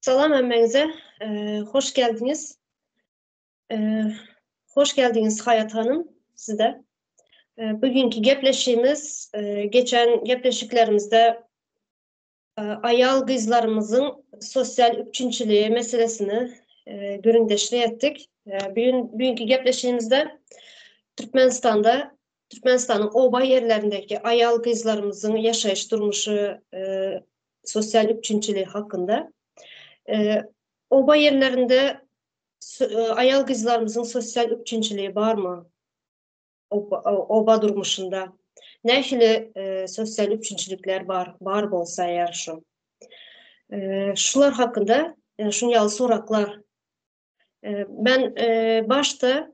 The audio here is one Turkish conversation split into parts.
Salam əmmənizə, hoş geldiniz. Hoş geldiniz Hayat Hanım, sizde. Bugünkü gepleşimiz, geçen gepleşiklerimizde ayal kızlarımızın sosyal üçüncülüğü meselesini göründeşli ettik. Bugünkü gepleşimizde Türkmenistan'ın oba yerlerindeki ayal kızlarımızın yaşayış durmuşu, sosyal üçüncülüğü hakkında. Oba yerlerinde ayal kızlarımızın sosyal üçüncülüğü var mı? Oba durmuşunda. Nəhili sosyal üçüncülükler var bolsa eğer şu. Şular hakkında, yani şunyalı soraklar. Ben başta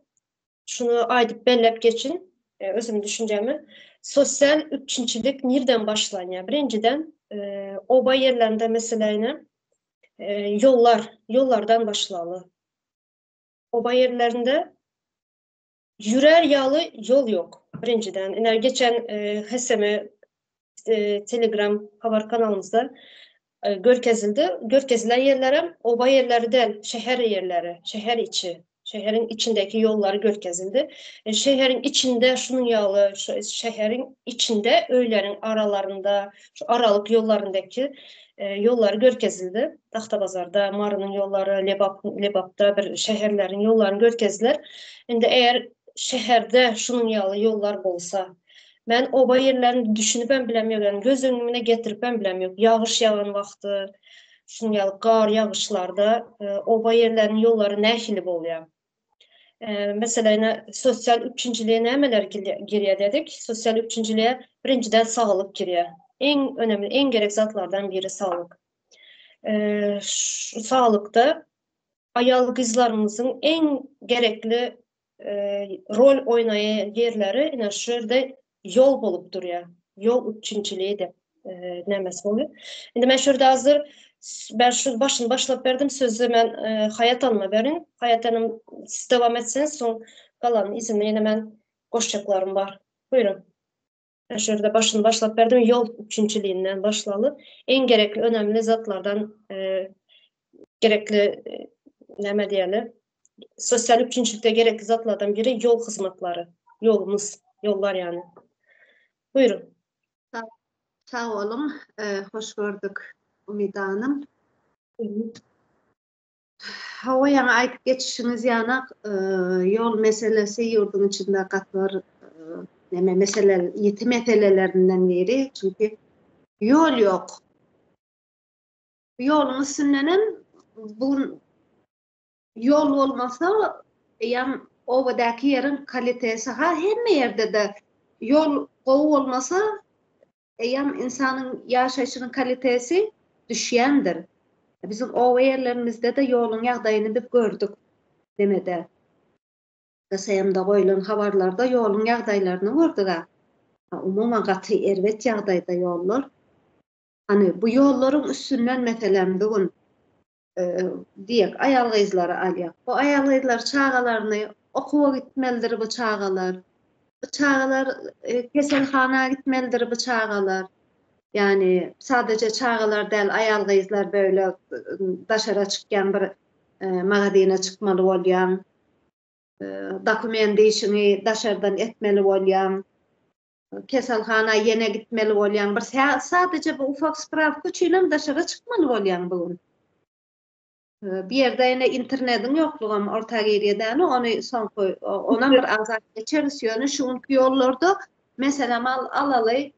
şunu aydıp bellep geçin, özüm düşüncemi. Sosyal üçüncülük nereden başlanıyor? Birinciden oba yerlerinde mesela yollardan başlalı. Oba yerlerinde yürer yağlı yol yok. Birinciden. Yani geçen HSM Telegram haber kanalımızda görkezilen yerlere oba yerleri değil, şehir yerleri, şehir içi. Şehrin içindeki yolları görkezildi. Şehrin içinde şunun yağlı, şehrin içinde öylerin aralarında, şu aralık yollarındaki yolları görkezildi. Taxtabazarda, Marının yolları, Lebap'ta bir şehirlerin yollarını görkezdiler. Şimdi eğer şehirde şunun yağlı yollar olsa, ben oba yerlerini düşünüp bilemiyorum. Yani göz önüne getirip bilemiyorum. Yağış yağan vaxtı, şunun yağlı qar yağışlarda oba yerlerin yolları nəhili oluyor. Mesela yine sosyal üçüncülüğe neler giriyor dedik. Sosyal üçüncülüğe birinciden sağlık giriyor. En önemli, en gerek zatlardan biri sağlık. Sağlıkta ayal kızlarımızın en gerekli rol oynayan yerleri yine şurada yol bulup duruyor. Yol üçüncülüğü de nemesi oluyor. Şimdi ben şurada hazır şu başını başlayıp verdim sözü ben Hayat Hanım'a verin. Hayat Hanım siz devam etseniz son kalan izinle yine ben koşacaklarım var. Buyurun. Ben şurada başını başlayıp verdim. Yol üçüncülüğünden başlalı. En gerekli, önemli zatlardan gerekli ne diyelim sosyal üçüncülükte gerekli zatlardan biri yol hizmetleri. Yollar yani. Buyurun. Sağ olun. Hoş gördük Umida Hanım. Hava yana ayıp geçişiniz yana yol meselesi yurdun içinde katlar yetim meselelerinden biri. Çünkü yol yok. Yolun üstünden bu yol olmasa yani ovadaki yerin kalitesi hem yerde de yol olmasa insanın yaşayışının kalitesi düşüyendir. Bizim o yerlerimizde de yolun yağdayını bir gördük demede. Sayımda koyulan haberlerde yolun yağdaylarını gördük. Umuman katı ervet yağdayda yollar. Hani bu yolların üstünden mesela bugün diyek ayal kızları alyak. Bu ayal kızlar çağalarını okuva gitmelidir bu çağalar. Bu çağalar keselhanaya gitmelidir bu çağalar. Yani sadece çağalar değil, ayal kızlar böyle daşara çıkan bir mağazine çıkmalı olan, dokumentasını daşardan etmeli olan, keselhana yine gitmeli olan, sadece bu ufak spravkıçıyla daşara çıkmalı olan bugün. Bir yerde yine internetin yokluğu ama orta geriyeden onu son koy, ona bir azak geçerisiyon, şunki yollarda mesela alalı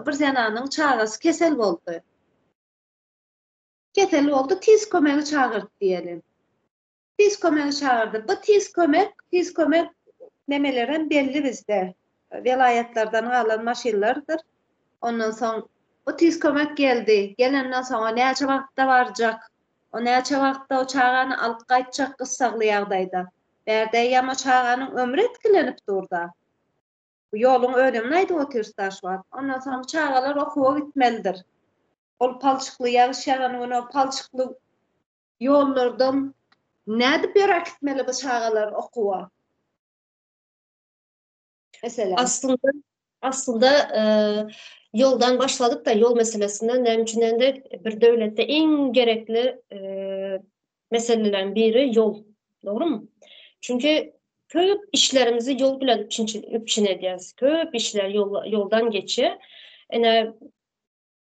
bir zananın çağırası kesel oldu. Kesel oldu, tiz kömeği çağırdı diyelim. Tiz kömeği çağırdı. Bu tiz kömek nemelerin belli bizde. Velayetlerden alan maşinlerdir. Ondan sonra o tiz kömek geldi. Gelenden sonra neçe vakıtta varacak? O neçe vakıtta o çağıranı alıp qaytacak kıssaklı yağdayda. Berde yama çağıranın ömrü etkilenip durdu. Bu yolun ölümüneydi o tirstaş var. Ondan sonra çağalar okuva gitmelidir. O palçıklı yağış yağan o palçıklı yollardan ne bir gitmeli bu çağalar okuva? Mesela aslında yoldan başladık da yol meselesinden de bir devlette en gerekli meselelerin biri yol. Doğru mu? Çünkü köp işlerimizi yol bilen üçün ediyoruz. Köp işler yoldan geçiyor. Yani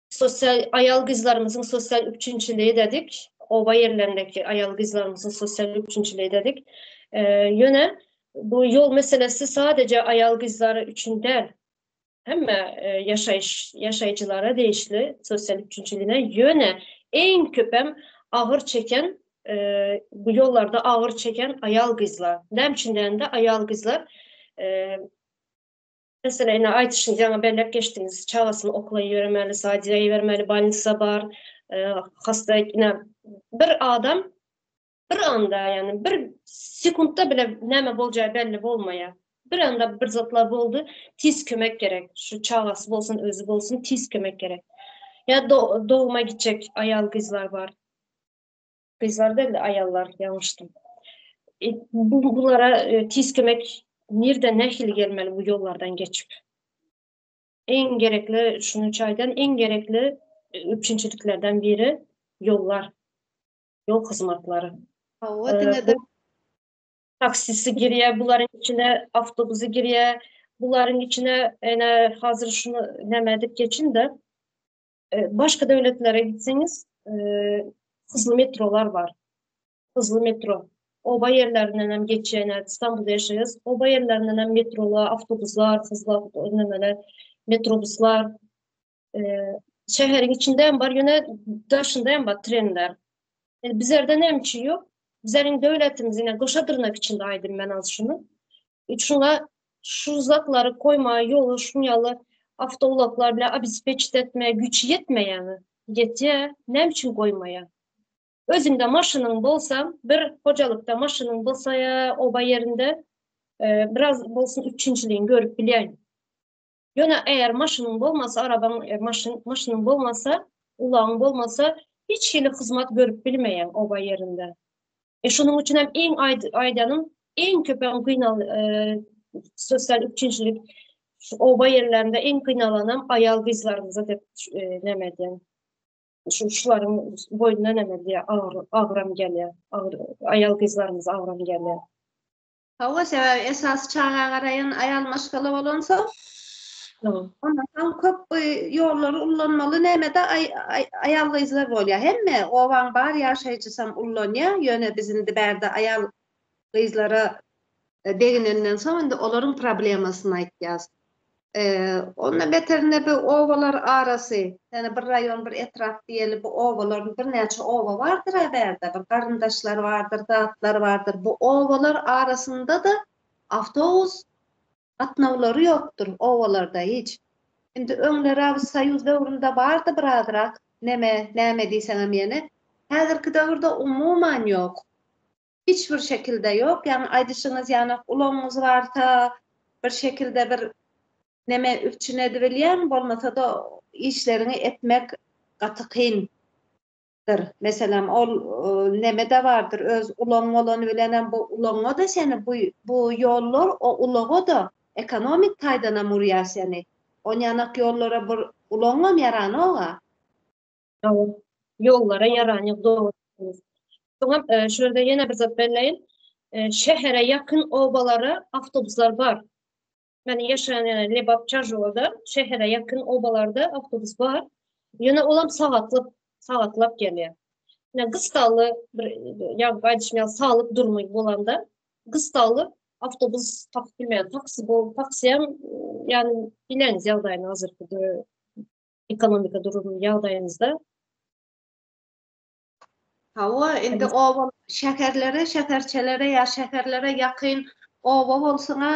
sosyal ayal kızlarımızın sosyal üçüncülüğü dedik. Ova yerlerindeki ayal kızlarımızın sosyal üçüncülüğü dedik. Yöne bu yol meselesi sadece ayal kızları için değil. Hem yaşayıcılara değişli sosyal üçüncülüğüne yöne en köpem ağır çeken bu yollarda ağır çeken ayal kızlar. Nemçinden de ayal kızlar mesela yine Aytış'ın yana belirlep geçtiğiniz çağasını okula yürümeli, sadece vermeli, balnisa var, hasta yine bir adam bir anda yani bir sekundda bile neme bolacağı belli olmaya. Bir anda bir zatlar oldu, tiz kömek gerek. Şu çağası olsun, özü olsun, tiz kömek gerek. Ya doğuma gidecek ayal kızlar var. Kızlar değil de ayallar, yanlıştım. Bunlara tiz kömek nerede nehil gelmeli bu yollardan geçip. En gerekli şunu çaydan en gerekli üçüncülüklerden biri yollar, yol hizmetleri. O dinede Taksisi giriyor, bunların içine avtobusu giriyor, bunların içine hazır şunu demedik geçin de başka devletlere gitseniz hızlı metrolar var. Hızlı metro. Oba yerlerinden hem geçiyor, İstanbul'da yaşayız. Oba yerlerinden hem metrolar, avtobuslar, hızlı önlemeler, metrobuslar, şehrin içinde hem var, yine dışında hem var trenler. Yani bizlerde ne yok? Bizlerin devletimiz yine koşadırnak içinde aydım ben az şunu. Şuna şu uzakları koyma yolu şunyalı avtologlar bile abispeçt etmeye güç yetme yani. Yetiye ne için koymaya? Özünde maşının bolsa bir hocalıkta maşının bolsa ya oba yerinde biraz bolsun üçüncülüğün görüp bileyim. Yine eğer maşının bolmasa arabanın maşının bolmasa ulağın bolmasa hiç şeyle hizmet görüp bilmeyen oba yerinde. Şunun için hem en aydanın en köpen kıynalı sosyal üçüncülük oba yerlerinde en kıynalanan ayal kızlarımıza da nemedi. Şuların boyuna nemedi ya ağram geliyor. Ayal kızlarımız ağram geliyor. hava sebäbi esas çağa garayan ayal maşgala bolansa Tamam. ondan köp yolları ullanmalı nemede ayal kızlar bolýar. Hemme owan bar ýaşaýjysam ullanýar. Ýöne bizim diberde ayal kızlara deginenden soň olaryň problemasyny aýtýas. Onunla beterinde bu ovalar arası, yani bir rayon, bir etraf diyelim, bu ovaların bir neçe ova vardır haberde, bir karındaşlar vardır, dağıtlar vardır. Bu ovalar arasında da avtobus atnavları yoktur ovalarda hiç. Şimdi öňleri abi Sayuz döwründe bardy birazrak, neme diýseňem ýene. Häzirki döwürde umuman yok. Hiçbir şekilde yok. Yani aýdyşyňyz ýani ulanňyz barsa bir şekilde bir neme üçin edibilýän bolmasa da işlerini etmek gatykyndyr. Meselem ol neme de vardır öz ulan bolany bilen bu ulaňa da seni bu yollar o ulağa da ekonomik taýdana murýar seni. Onyanak yollara bir ulaňa mı yarany Tamam. Yollara yaranıyor doğru. Tamam. Şurada yine bir zat belleyin. Şehre yakın obalara avtobuslar var. Yani yaşayan yani Lebap Çarjola'da şehre yakın obalarda avtobus var. Yine olam sağatlap geliyor. Yani kıstallı ya gaydışmayan sağlık durumu bolanda kıstallı avtobus bilmeyen taksiyem yani bileniz yağdayın hazır ekonomik durumu yağdayınızda. Hawa indi owa şäherçelere ya şäherlere ýakyn owa bolsaňa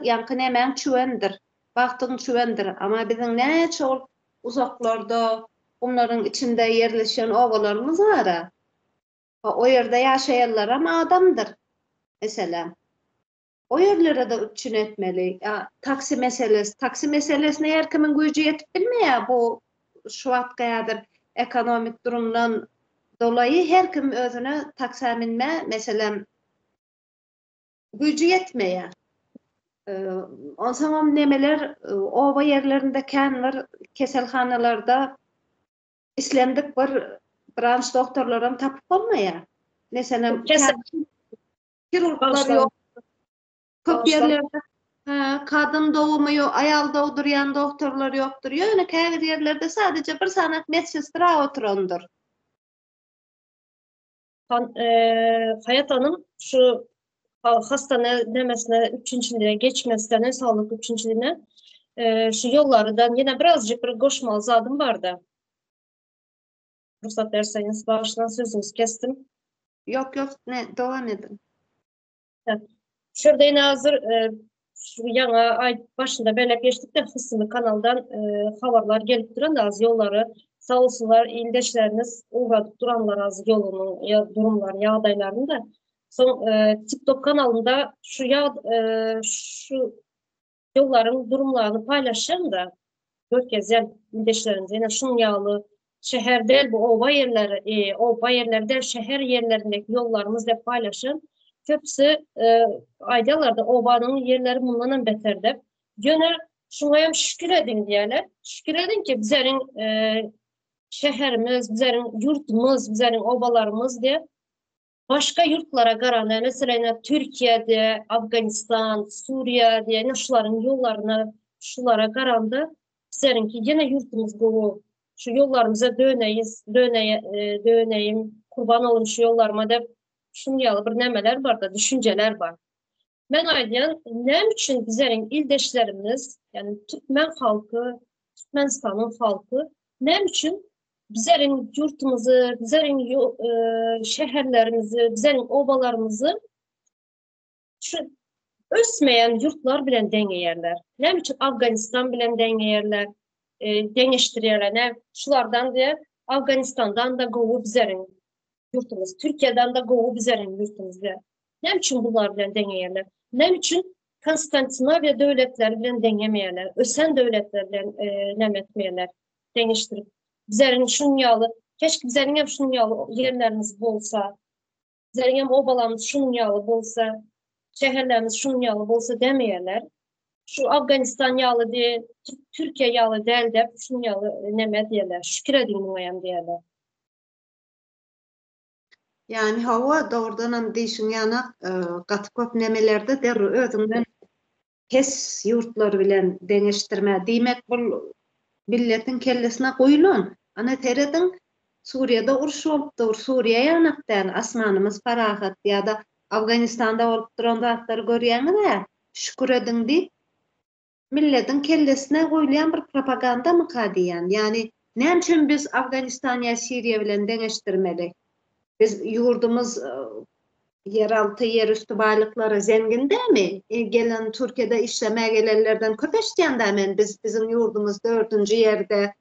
ýanky nämen çüwendir. Wagtyň çüwendir. Ama biziň näçe uzaklarda onların içinde yerleşen owalarymyz bar. O ýerde ýaşaýanlar ama adamdyr. Mesela o yerlere de üçün etmeli. Ya, taksi meselesine her kimin gücü yetip bilmeýär bu şu wagtgaýadyr ekonomik durumdan dolayı her kim özüne taksa minme meselem gücü yetmeýär. On zaman nemeler oba yerlerinde känler keselhanalarda islendik bir branş doktorlaram tapyp bolmaýar. Mesela Kesin kirurglar bağışlar, yok. Köp bağışlar. yerlerde kadın doğumu yok, ayal doğduruyan doktorlar yoktur. Yani käbir yerlerde sadece bir sanak medsinstra oturandır. Hayat Hanım şu hastane demesine, üçüncülüğe geçmesine, sağlık üçüncülüğüne şu yollardan yine birazcık bir koşmalı zadım vardı. Ruhsat verseniz bağışlan sözünüzü kestim. Yok ne devam edin. Evet. Şurada yine hazır şu yana ay başında böyle geçtik de Hısımlı kanaldan haberler gelip duran da az yolları sağ olsunlar ildeşleriniz uğradık duranlar az yolunun ya, durumlar yağdaylarını da son TikTok kanalında şu yolların durumlarını paylaşacağım da dört gezen ildeşlerimiz yine şunun yağlı şehir değil bu ova yerlerde şehir yerlerindeki yollarımız da paylaşın. Köpsü aydalarda ovanın yerleri bundan beterdi. Gönül şuna şükür edin diyeler. Şükür edin ki bizlerin şehrimiz, bizlerin yurtumuz, bizlerin obalarımız diye başka yurtlara karana mesela Türkiye'de, Afganistan, Suriye'de şuların yollarına şulara karanda bizlerinki yine yurtumuz bu. Şu yollarımıza döneyim, kurban olun şu yollarıma da şunyalı bir nemeler var da düşünceler var. Ben aydiyan ne için bizlerin ildeşlerimiz yani Türkmen halkı, Türkmenistan'ın halkı ne için bizlerin yurtumuzu, bizlerin şehirlerimizi, bizlerin obalarımızı şu ösmeyen yurtlar bilen dengeyerler. Ne için Afganistan bilen dengeyerler, dengeştirerler. Ne şulardan diye Afganistan'dan da govu bizlerin yurtumuz, Türkiye'den de govu bizlerin yurtumuz diye. Ne için bunlar bilen dengeyerler? Ne için Konstantinavya devletleri bilen dengemeyerler, ösen devletler bilen nemetmeyerler, dengeştirip bizlerin şunyalı, keşke bizlerin hem şunyalı yerlerimiz bolsa, bizlerin hem obalarımız şunyalı bolsa, şehirlerimiz şunyalı bolsa demeyerler. Şu Afganistan yağlı diye, Türkiye yağlı değil de şunyalı neme diyorlar, şükür edin buna diyorlar. Yani hava doğrudan değişin yana katı köp nemelerde der özünden hes yurtlar bilen deneştirme. Demek bu milletin kellesine koyulun. Ana teredin Suriye'de uruş olupdur. Suriye yanaktan asmanımız farahat ya da Afganistan'da olup duran zatları görýäňiz şükür edin deyip milletin kellesine koyulayan bir propaganda mı kadiyan? Yani ne için biz Afganistan ya Suriye bilen deneştirmeli? Biz yurdumuz yeraltı, yerüstü baylıkları zengin değil mi? Gelen Türkiye'de işlemeye gelenlerden köpeştiyen de hemen bizim yurdumuz 4. yerde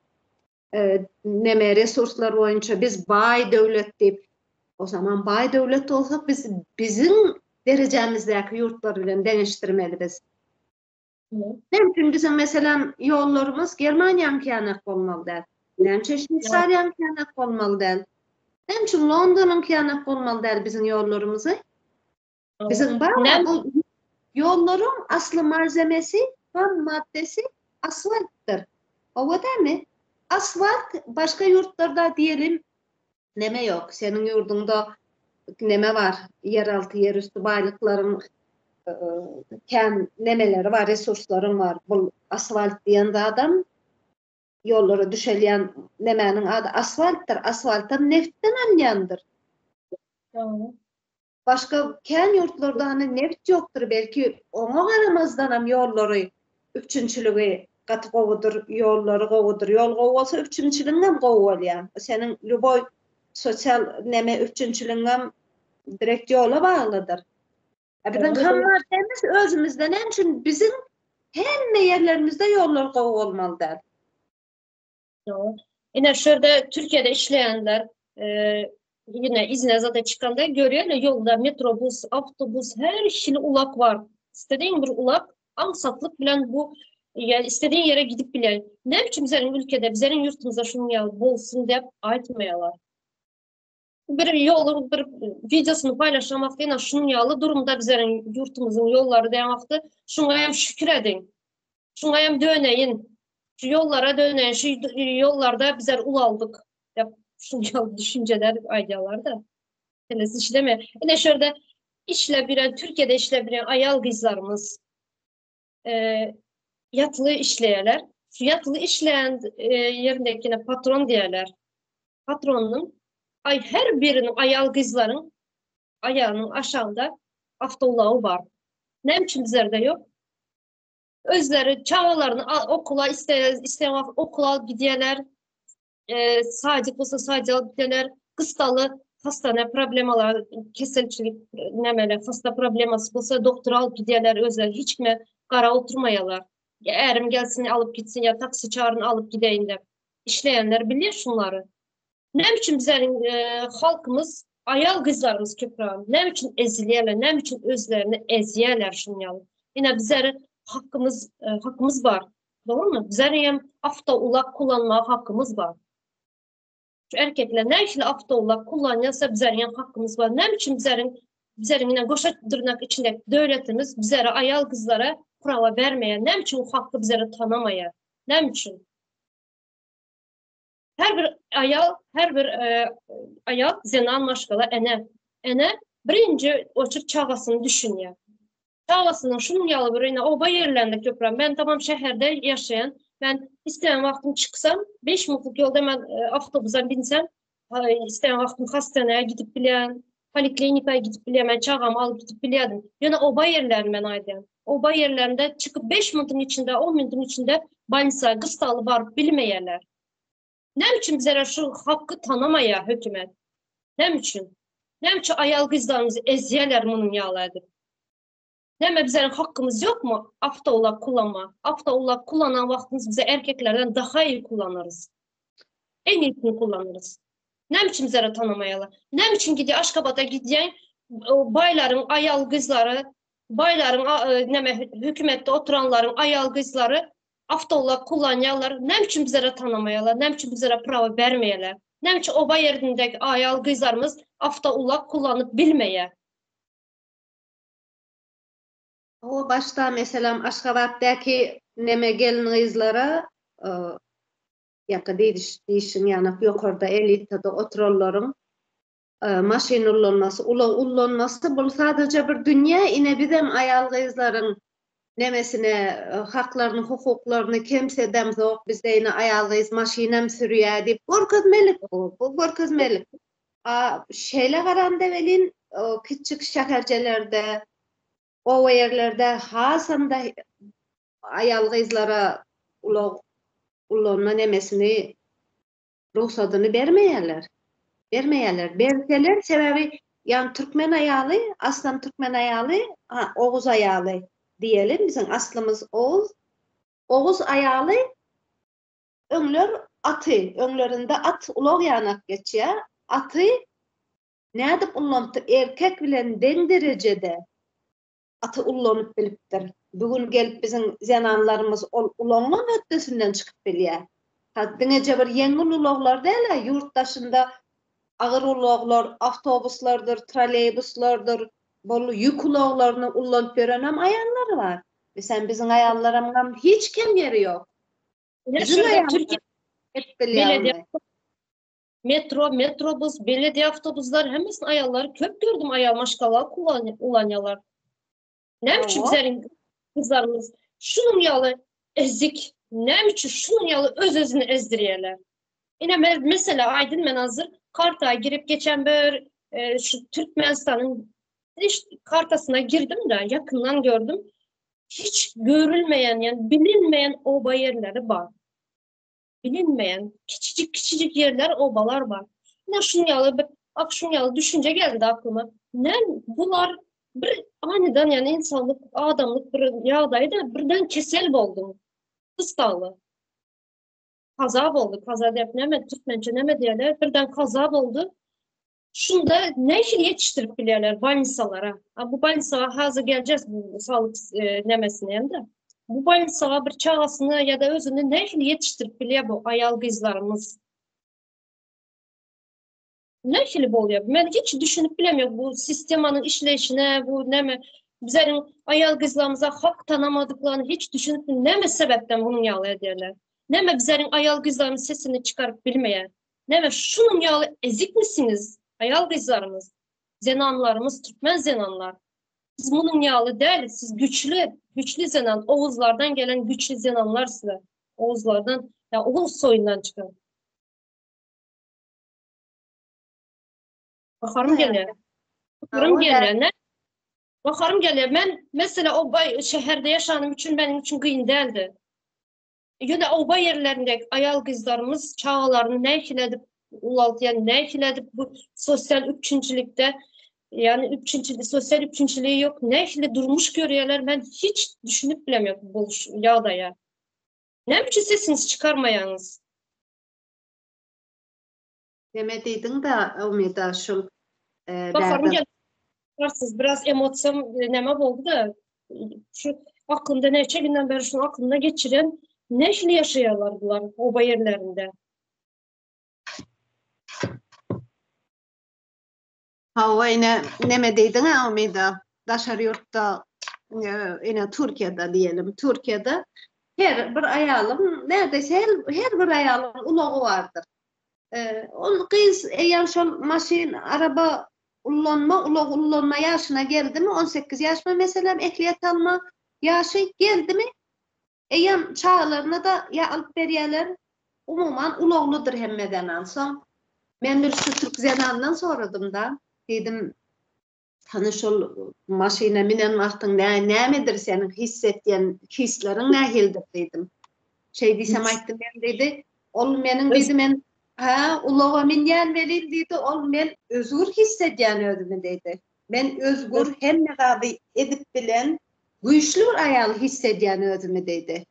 neme resurslar boyunca biz bay devlet deyip o zaman bay devlet olsak bizim derecemizdeki yurtlar bilen deneştirmeli biz. Nemçin bizim mesela yollarımız Germaniýanyň kananak bolmaly däl. Nemçin Şwýçariýanyň kananak bolmaly däl. Nemçin Londonyň kananak bolmaly däl bizim yollarymyzy. Bizim bu yolların aslı malzemesi, ham maddesi asfalttır. O da mi? Asfalt başka yurtlarda diyelim neme yok. Senin yurdunda neme var? Yeraltı, yerüstü baylıkların kem nemeleri var, resursların var. Bu asfalt diyen de adam yollara düşeleyen nemenin adı asfalttır. Asfalttan neftten anlayandır. Başka ken yurtlarda hani neft yoktur belki ona garamazdan hem yolları üçünçülüğü katı kovudur, yolları kovudur. Yol kovu olsa üçünçülüğünden kovu olýar. Senin luboy sosyal neme üçünçülüğünden direkt yola bağlıdır. Bizim ham maddemiz özümüzden en için bizim hemme yerlerimizde yollar kovu olmalıdır. Yine şurada Türkiye'de işleyenler yine izne zaten çıkanda görüyorlar yolda metrobüs, avtobüs her işin ulak var. İstediğin bir ulak ansatlık bilen bu yani istediğin yere gidip bilen. Ne biçim bizlerin ülkede, bizlerin yurtumuzda şunun ya bolsun deyip aytmayalar. Bir yolun bir videosunu paylaşamak yine şunun yalı durumda bizlerin yurtumuzun yolları deyamakta. Şuna hem şükür edin. Şuna hem döneyin. Şu yollara döneyin. Şu yollarda bizler ul aldık. Şunun düşünceler, aydiyalar da. Tez işleme. Yine şurada işlebilen, Türkiye'de işlebilen ayal kızlarımız yatılı işleyeler. Şu yatılı işleyen yerindekine patron diyorlar. Patronun her birinin ayal kızların ayağının aşağında avtolağı var. Ne biçim bizlerde yok? Özleri çağlarını okula isteyen okula gidiyorlar. Sadece olsa sadece gidiyorlar. Kıstalı hastane problemalar, kesilçilik nemele, hasta probleması olsa doktor alıp gidiyorlar özleri. Hiç mi kara oturmayalar. Ya erim gelsin alıp gitsin ya taksi çağırın alıp gideyim de. İşleyenler biliyor şunları. Ne biçim bizlerin halkımız, ayal kızlarımız köprağın, ne biçim eziliyorlar, ne biçim özlerini eziyorlar şunyalı. Yine bizlerin hakkımız var. Doğru mu? Bizlerin hem afta ulak kullanma hakkımız var. Şu erkekler ne işle afta ulak kullanıyorsa bizlerin hem hakkımız var. Ne biçim bizlerin yine koşa dırnak içinde devletimiz bizlere ayal kızlara prava vermeyen, ne biçim o hakkı bizlere tanımaya, ne biçim? Her bir ayal zenan maşgala ene birinci oçup çağasını düşünüyor. Çağasının şunun yalı birine oba yerlerinde köprem. Ben tamam şehirde yaşayan, ben isteyen vaktim çıksam 5 minutluk yolda ben avtobusa binsem isteyen vaktim hastaneye gidip bilen, poliklinikaya gidip bilen, ben çağamı alıp gidip biledim. Yani oba yerlerini ben aydan. Oba yerlerinde çıkıp 5 minutun içinde, 10 minutun içinde bansa, kıstalı var bilmeyenler. Ne için bizlere şu hakkı tanımaya hükümet? Ne için? Ne için ayal kızlarımızı eziyeler bunun yağladı? Ne bizlerin hakkımız yok mu? Afta olak kullanma. Afta olak kullanan vaktimiz bize erkeklerden daha iyi kullanırız. En iyisini kullanırız. Ne için bizlere tanımayalar? Ne için gidiyor Aşkabat'a gidiyen bayların ayal kızları, bayların hükümette oturanların ayal kızları avtolak kullanıyorlar. Ne için bizlere tanımayalar? Ne için bizlere prava vermeyeler? Ne için oba yerindeki ayal kızlarımız avtolak kullanıp bilmeye? O başta mesela Aşgabat'taki neme gelin kızlara yaka değişin yani yukarıda elitada otururların maşin ullanması, ullanması bu sadece bir dünya ine bizim ayal kızların nemesine haklarını, hukuklarını kimse demzok bizde yine ayağıyız maşinem sürüyor deyip görkezmelik bu görkezmelik. Şeyle garanda velin küçük şehircelerde o yerlerde hasanda ayağıyızlara ullanma nemesini ruhsatını vermeyeler. Berseler sebebi yani Türkmen ayalı, aslan Türkmen ayalı, Oğuz ayalı diyelim. Bizim aslımız Oğuz. Oğuz ayalı önler atı. Önlerinde at ulaq yanak geçiyor. Atı ne edip ullanıp erkek bilen den derecede atı ullanıp bilipdir. Bugün gelip bizim zenanlarımız ulanma ötesinden çıkıp biliyor. Dinece bir yengil ulaqlar değil, yurttaşında ağır ulaqlar, avtobuslardır, trolleybuslardır, bolu yük ulaqlarını ullanıp veren hem ayarları var. Sen bizim ayarlarımdan hiç kim yeri yok. Bizim Türkiye belediye metrobus, belediye avtobuslar hemesinin ayarları köp gördüm ayar maşkalar kullanıyorlar. Ne biçim bizlerin kızlarımız şunun yalı ezik, ne biçim şunun yalı özünü ezdiriyorlar. Yine mesela Aydın ben hazır kartaya girip geçen bir şu Türkmenistan'ın kartasına girdim de yakından gördüm. Hiç görülmeyen yani bilinmeyen oba yerleri var. Bilinmeyen küçücük yerler, obalar var. Ne şunyalı düşünce geldi aklıma. Ne bunlar bir aniden yani insanlık, adamlık bir yağdaydı birden kesel oldu. Kıstalı. Kaza oldu. Kaza defneme, Türkmence neme diyorlar. Birden kaza oldu. Şunda ne işi yetiştirip biliyorlar balnisalara. Bu balnisalara hazır geleceğiz bu sağlık nemesine hem de. Bu balnisalara bir çağasını ya da özünü ne işi yetiştirip biliyor bu ayal kızlarımız. Ne işi bu oluyor? Ben hiç düşünüp bilemiyorum bu sistemanın işleyişine, bu neme bizlerin ayal kızlarımıza hak tanımadıklarını hiç düşünüp neme sebepten bunun yağlı ederler. Neme bizlerin ayal kızlarımız sesini çıkarıp bilmeye. Neme şunun yağlı ezik misiniz? Ayal kızlarımız. Zenanlarımız Türkmen zenanlar. Siz bunun yağlı değil, siz güçlü zenan, Oğuzlardan gelen güçlü zenanlarsınız. Oğuzlardan, ya Oğuz soyundan çıkan. Bakarım geliyor. Bakarım geliyor. Ne? Bakarım geliyor. Ben mesela o şehirde yaşadığım için benim için kıyın değildi. Yine oba yerlerinde ayal kızlarımız çağlarını ne ekledip ulaltıyan ne ekledip bu sosyal üçüncülükte yani sosyal üçüncülüğü yok. Ne ekle durmuş görüyorlar. Ben hiç düşünüp bilemiyorum bu ya da ya. Ne biçim sesinizi çıkarmayanız. Demediydin de Umida şul Bakarım bäde. gelirsiniz. Biraz emotsiyam neme oldu da şu aklımda neçe günden beri şunu aklımda geçiren ne işle yaşıyorlar bunlar oba yerlerinde. Ha yine nemediydin ha Umida. Daşar yurtta yine Türkiye'de diyelim. Türkiye'de her bir ayalım neredeyse her bir ayalım ulağı vardır. On kız eğer şol maşin araba ullanma yaşına geldi mi 18 yaşma mesela ehliyet alma yaşı geldi mi eğer çağlarına da ya alıp veriyorlar umuman ulağlıdır hemmeden alsam. Ben bir şu Türk zenandan soradım da dedim hani şol maşine minen vaktin ne midir senin hissettiğin hislerin ne hildir dedim. Şey diysem ayttım ben dedi ol menin dedi men ulağa minýän welin dedi ol men özgür hissedýän özümi dedi. Men özgür hemme gady edip bilen güýçlü bir aýal hissedýän özümi dedi.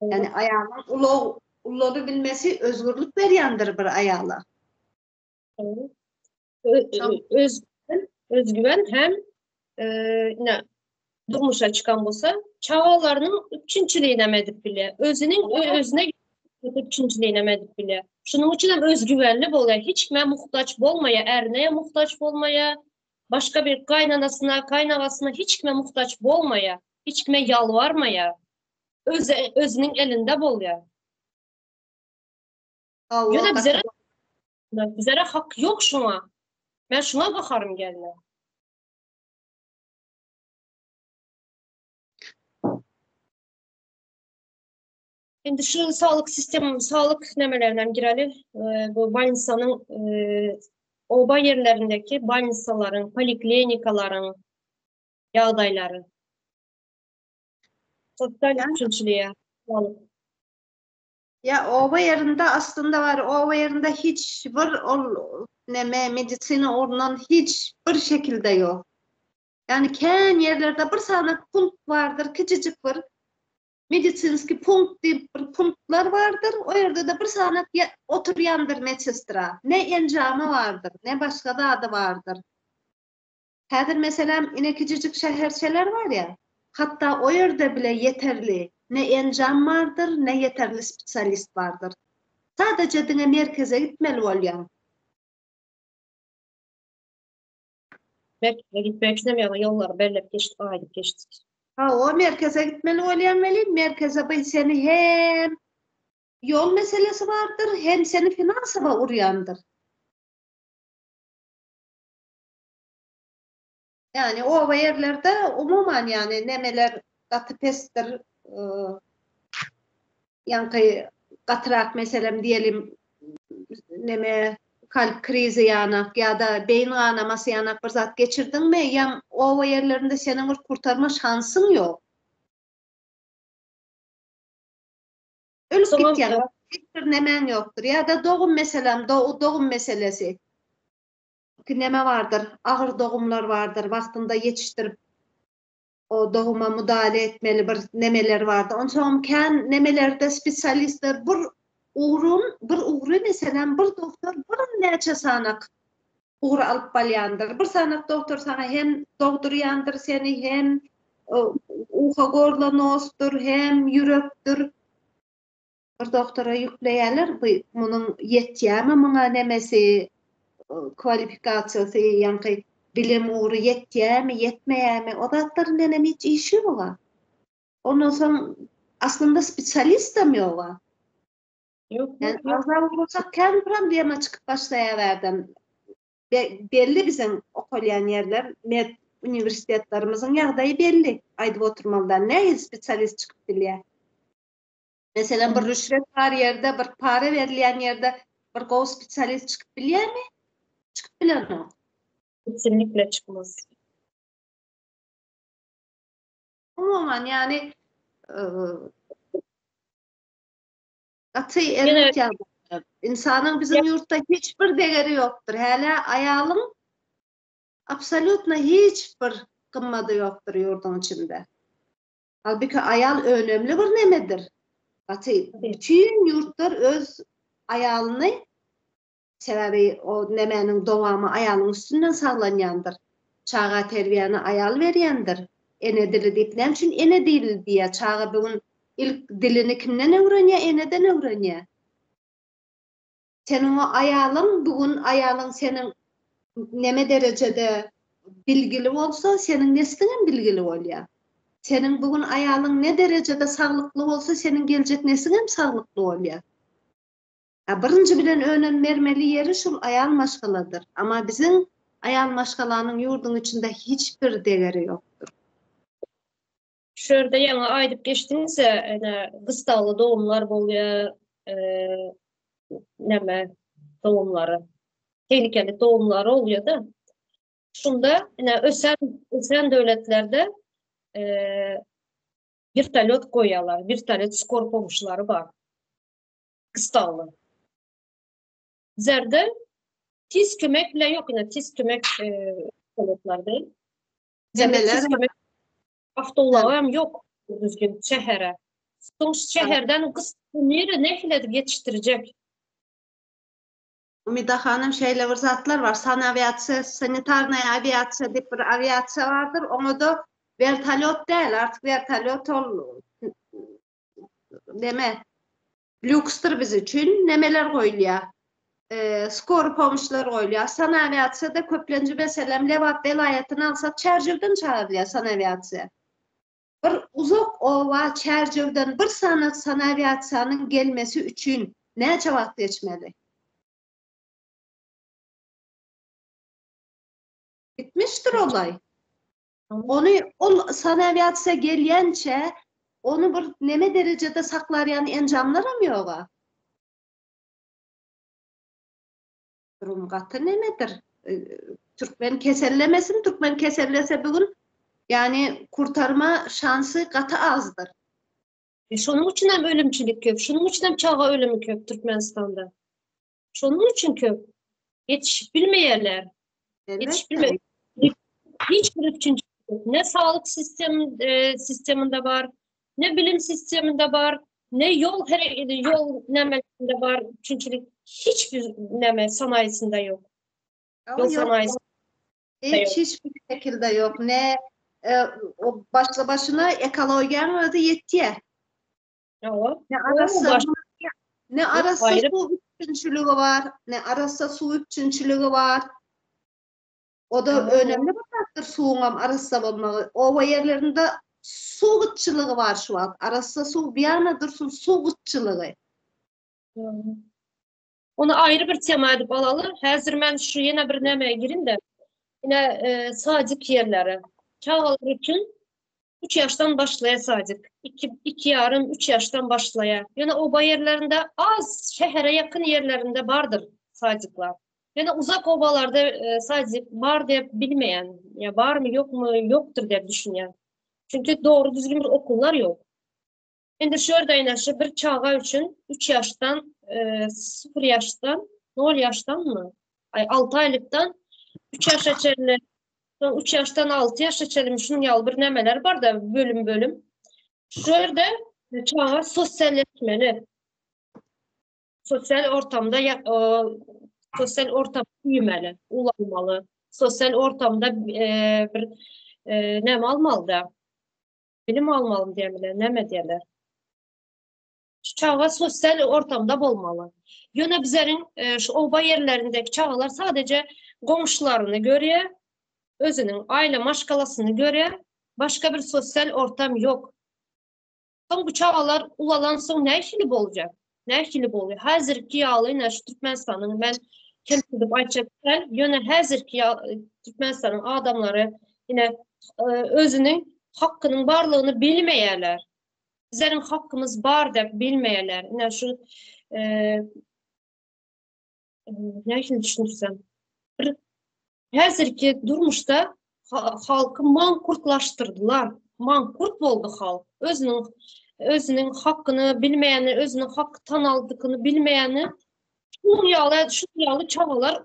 Yani aýalyň ulary bilmesi özgürlük berýändir bir aýala. Özgüven hem ne durmuşa çıkan bolsa çağalarının üçüncülüğüne medip bile. Özüne üçüncülüğüne medip bile. Şunun için hem özgüvenli bolaya, hiç kime muhtaç bolmaya, erneye muhtaç bolmaya, başka bir kaynanasına, kaynavasına hiç kime muhtaç bolmaya, hiç kime yalvarmaya, özünün elinde bolya. Yine bizlere hak yok şuna. Ben şuna bakarım gelme. Şimdi şu sağlık sistemi, sağlık nemelerinden girelim. Bu Bannisa'nın oba yerlerindeki Bannisa'ların, poliklinikaların yağdayları. Sosyal üçüncülüğe sağlık. Ya oba yerinde aslında var. Oba yerinde hiç bir medisina orundan hiç bir şekilde yok. Yani kän yerlerde bir sanak punkt vardır, küçücük bir medisinski punkt diýip bir punktlar vardır. O yerde de bir sanak oturýandyr medsestra. Ne encama vardır, ne başga da adı vardır. Häzir meselem ine küçücük şäherçeler var ya, hatta o yerde bile yeterli ne encam vardır, ne yeterli spesialist vardır. Sadece diňe merkeze gitmeli bolýan. Gitmek istemiyorum. Yolları bellep geçtik, aydıp geçtik. O merkeze gitmeli bolýan welin, merkeze bu seni hem yol meselesi vardır, hem seni finansaga urýandyr. Yani o yerlerde umuman yani nemeler katı pestir, yankı katırak meselem diyelim neme kalp krizi yanak ya da beyin kanaması yanak bir zat geçirdin mi ya o yerlerinde senin kurtarma şansın yok. Ölüp gitýän hiçbir nemen yoktur. Ya da doğum meselem, doğum meselesi. Neme vardır, ağır doğumlar vardır, vaktinde yetiştirip o doğuma müdahale etmeli bir nemeler vardı. Ondan sonra nemelerde spesialistler bir uğru mesela bir doktor bir neçe sanak uğru alıp balyandır. Bir sanak doktor sana hem doktor yandır seni hem uha gorlanostur hem yürektir. Bir doktora yükleyeler bunun yetýärmi muňa nemesi kualifikasiýasy ýa-ni bilim uğru yetýärmi, yetmeýärmi? O zatlaryň nenem hiç işi ýok. Ondan soň aslında spesialist de mi ýok? Yok, Yani azal bolsak kän problema çıkıp başlaýaberdim. belli bizim okuyan yerler, üniversitetlerimizin ýagdaýy belli. Aýdyp oturmalydan näme spesialist çykyp bilýär. Mesela bir rüşvet var yerde, bir para verilýän yerde bir gowy spesialist çykyp bilýärmi? Çykyp bilenok. Kesinlikle çıkmaz. Umuman yani gaty Yine- erik ýagdaý. İnsanın bizim yurtta hiçbir degeri yoktur. Hele ayalın absolutna hiçbir kımmadı yoktur yurdun içinde. Halbuki ayal önemli bir nemedir. Bütün yurtlar öz ayalını sebebi o nemenin doğamı ayalın üstünden sağlanyandır. Çağa terbiyeni ayal veryendir. Ene dili deyip ne için ene dili diye çağa bugün ilk dilini kimden öğreniyor, eneden öğreniyor. Senin o ayalın bugün ayalın senin neme derecede bilgili olsa senin neslinin bilgili oluyor. Senin bugün ayalın ne derecede sağlıklı olsa senin gelecek neslin hem sağlıklı oluyor. Birinci bilen önem vermeli yeri şu ayal maşgaladır. Ama bizim ayal maşgalanın yurdun içinde hiçbir değeri yoktur. Şurada yana aydıp geçtiğinizde kıstalı doğumlar oluyor, neme doğumları, tehlikeli doğumlar oluyor da. Şunda ösen devletlerde vertolyot koyuyorlar, vertolyot skor pomuşları var. Kıstalı. Zerde tiz kömek bile yok yine tiz kömek vertolyotlar değil. Zerde Nemeler tiz kömek avtolağım yok düzgün şehre. Son şehirden kıstalı nehiledir yetiştirecek. Umida Hanım şeyle zatlar var. Sanaviyatsiya, sanitarnaya aviatsiya deyip bir aviatsiya vardır. Onu da vertolyot değil. Artık vertolyot deme. Lükstur biz için. Nemeler koyuluyor. Skor pomuşlar koyuluyor. Sanaviyatsiya da köplenci meselem Levat velayetini alsa çercivden çağırılıyor sanaviyatsiya. Bir uzak ova çercivden bir sanaviyatsiyanın gelmesi için ne cevap geçmeli? Bitmiştir olay. Onu o sanaviyatsiya gelýänçe onu bir neme derecede saklaryan enjamlarım yoga. Durum gatı nemedir? Türkmen kesellemesin, Türkmen kesellese bugün yani kurtarma şansı gatı azdır. Şunun için hem ölümçülük köp, şunun için hem çağa ölümü köp Türkmenistan'da. Şunun için köp. Yetişip bilmeyerler. Yetişip bilmeyerler. Hiçbir üçüncü yok. Ne sağlık sisteminde var, ne bilim sisteminde var, ne yol nemesinde var. Üçüncülük hiçbir neme sanayisinde yok. Yol sanayisinde hiçbir şekilde yok. Ne o başlı başına ekolojiyen adı yetiye. Ne arası su üçüncülüğü var, ne arası su üçüncülüğü var. O da önemli bir faktör suğun arası olmalı. Ova yerlerinde su gıtçılığı var şu an. Arası su bir yana dursun su gıtçılığı. Onu ayrı bir tema edip alalım. Hazır ben şu yine bir nemeye girin de yine sadık yerlere. Çağlar için 3 yaştan başlaya sadık. 2 yarım 3 yaştan başlaya. Yani oba yerlerinde az şehre yakın yerlerinde vardır sadıklar. Yani uzak obalarda sadece var diye bilmeyen, ya var mı yok mu yoktur diye düşünüyen. Çünkü doğru düzgün bir okullar yok. Şimdi şurada yine bir çağa için 3 yaştan, 0 yaştan, 0 yaştan mı? 6 aylıktan 3 yaş açarlar. 3 yaştan 6 yaş açalım. Şunun yal bir nemeler var da bölüm. Şurada çağa sosyalleşmeli. Sosyal ortamda sosyal ortam büyümeli, ulanmalı. Sosyal ortamda bir nem almalı da. Bilim almalı diyemeler, neme diyeler. Çağa sosyal ortamda olmalı. Yine bizlerin şu oba yerlerindeki çağlar sadece komşularını görüyor, özünün aile maşgalasını görüyor, başka bir sosyal ortam yok. Son bu çağlar ulalan son ne işini olacak? Ne işini oluyor? Hazırki yağlı Türkmenistan'ın ben kelip aytjak yine häzirki Türkmenistan'ın adamları yine özünün hakkının barlığını bilmeýärler. Bizlerin hakkımız var dep bilmeýärler. Yine şu näçe düşünsem bir häzirki durmuşda halkı mankurtlaştırdılar. Mankurt boldy halk. Özünün hakkını bilmeýäni, özünün hakkı tan aldykyny bilmeýäni şu çağalar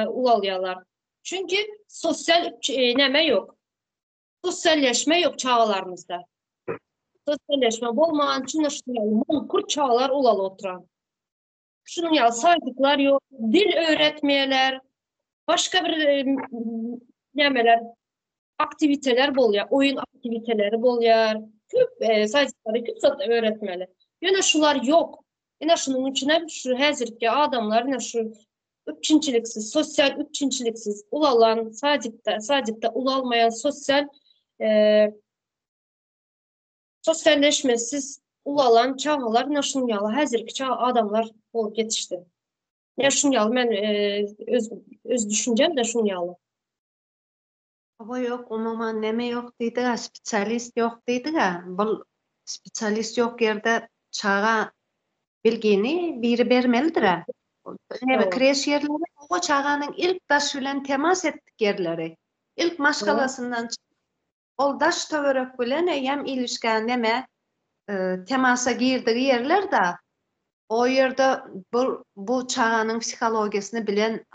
ulalyalar. Çünkü sosyal neme yok. Sosyalleşme yok çağalarımızda. Sosyalleşme bolmagan için mankurt çağalar ulal oturan. Şunun ya saydıklar yok. Dil öğretmeyeler. Başka bir nemeler aktiviteler bolýar, oyun aktiviteleri bolýar. Köp saydıkları köp zat öğretmeli. Yine şular yok. Yine şunun içine şu häzirki adamlar yine şu üçinçiliksiz, sosyal üçinçiliksiz ulalan, sadece ulalmayan sosyalleşmesiz ulalan çağlar yine şunun yalı häzirki çağ adamlar bolup yetişdi. Ya şunun yalı men öz düşüncem de şunun yalı. O yok, umuman neme yok diýdi, spesialist yok diýdi. Bu spesialist yok yerde çağa bilgini biri bermelidir. Neme kreş yerleri o çağanın ilk daş bilen temas etdik yerleri. İlk maşgalasından ol daş töwerek bilen hem ilişken neme temasa girdiği yerler de o yerde bu çağanın psikolojisini bilen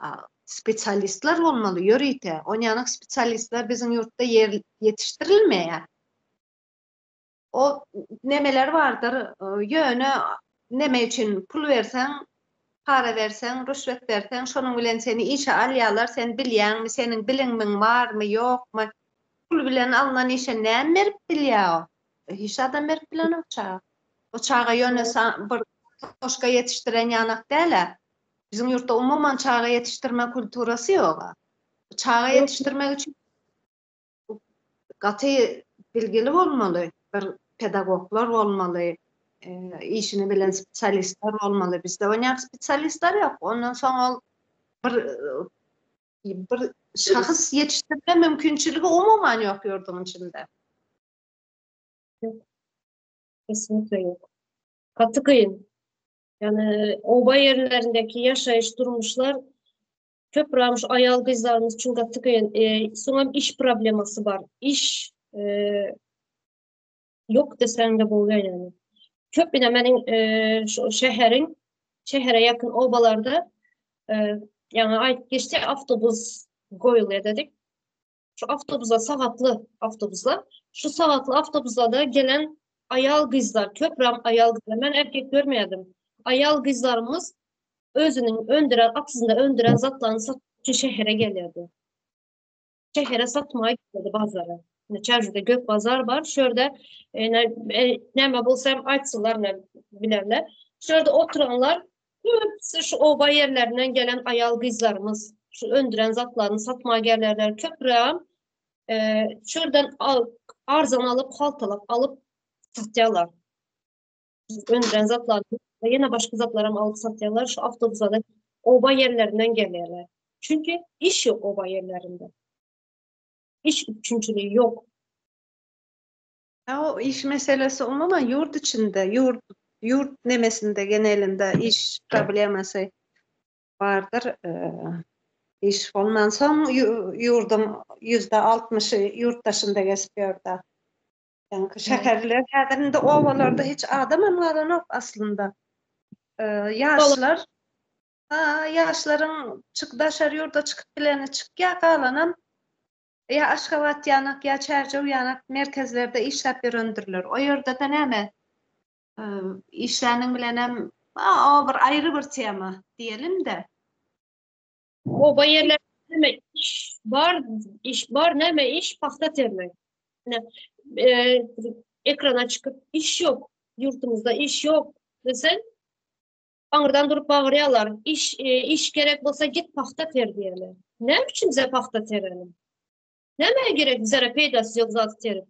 spesialistler olmalı, yörüyte. Onyanık spesialistler bizim yurtta yetiştirilmeye. O nemeler vardır, yönü neme için pul versen, para versen, rüşvet versen, şonun bilen seni işe alyalar, sen bilýän mi, senin bilinmin var mı, yok mu? Pul bilen alınan işe näme berip bilýär? Hiç adam berip bilen o çağa. O çağa yönü bir toşka yetiştiren ýanak däle. Bizim yurtta umuman çağa yetiştirme kulturası yok. Çağa yetiştirmek için gaty bilgili olmalı, bir pedagoglar olmalı, işini bilen spesialistler olmalı. Bizde oynayan spesialistler yok. Ondan sonra bir şahıs yetiştirme mümkünçülüğü umuman yok yurdun içinde. Kesinlikle yok. Katı kıyın. Yani oba yerlerindeki yaşayış durmuşlar köpramış ayal kızlarımız için katı kıyın. Sonra iş probleması var. İş yok desen de boluyor yani. Köp bine benim şu şehre yakın obalarda yani ait geçti avtobus koyuluyor dedik. Şu avtobusa saatli avtobuslar. Şu saatli avtobusla da gelen ayal kızlar, köprem ayal kızlar. Ben erkek görmeyedim. Ayal kızlarımız özünün aksında öndüren zatlarını satmak için şehre geliyordu. Şehre satmaya gidiyordu bazıları. Çarşıda gök pazar var. Şurada ne bulsam açsınlar ne bilerler. Şurada oturanlar hepsi şu oba yerlerinden gelen ayal kızlarımız. Şu öndüren zatlarını satmaya gelirler. Köprem şuradan arzan alıp haltalap alıp satıyorlar. Öndüren zatlarını yine başka zatlarım alıp satıyorlar. Şu avtobusa da oba yerlerinden geliyorlar. Çünkü iş yok oba yerlerinde. İş üçüncülüğü yok. O iş meselesi umuman yurt içinde, yurt nemesinde genelinde iş probleması vardır. İş olmansam yurdum %60'ı yurt dışında geçiyor da. Yani şehirler kadrinde ovalarda hiç adam anladan yok aslında. Yaşların çıkdaşar yurda çıkıp bileni çık ya kalanam ya Aşgabat yanak ya Çerçev yanak merkezlerde işlep beröndürler. O yerde de näme işlerinin bilenem o bir ayrı bir tema diyelim de. Oba yerlerde neme iş var neme iş paxta termek. Ekrana çıkıp iş yok. Yurtumuzda iş yok desen ağırdan durup bağırıyorlar. İş gerek olsa git paxta ter diyorlar. Ne için bize paxta terelim? Neme gerek bize peydası yok zatı terip?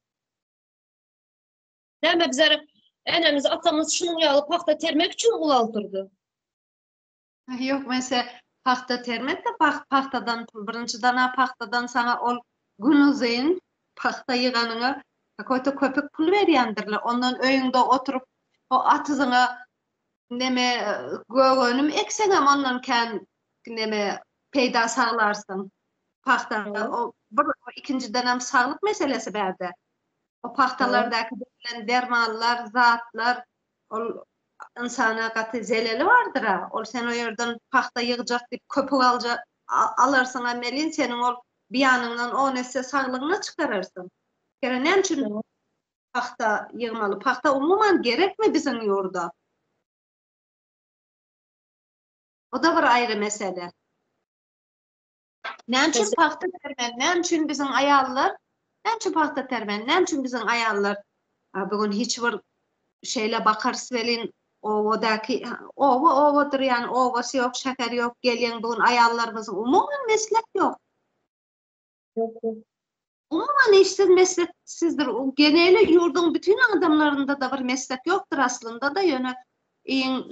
Neme bize enemiz atamız şunun yalı paxta termek için ulaltırdı. Yok mesela paxta termek de paxtadan birinçiden paxtadan sana ol gün uzayin paxta yığanına koyta köpek pul berýändirler. Ondan öýüňde oturup o atyzyňa neme göwönüm ekseňem ondan kän neme peýda saglarsın. Paxta o bir ikinciden hem sağlık meselesi berde. O paxtalardaki verilen dermanlar, zatlar ol insana gatı zeleli vardır ha. Ol sen o yerden paxta yığacak dip köpük alarsın amelin senin ol bir yanından o nese sağlığına çıkarırsın. Kere ne için paxta yığmalı? Paxta umuman gerek mi bizim yurda? O da bir ayrı mesele. Näçin paxta termen, näçin bizim ayallar, näçin paxta termen, näçin bizim ayallar bugün hiç bir şeyle bakarsy welin owadaky owadyr ýani owasy ýok, şeker ýok, gelýän bugün ayallarymyzyň umuman meslek ýok. Umuman işsiz mesleksizdir. O geneli yurdun bütün adamlarında da bir meslek yoktur aslında da ýöne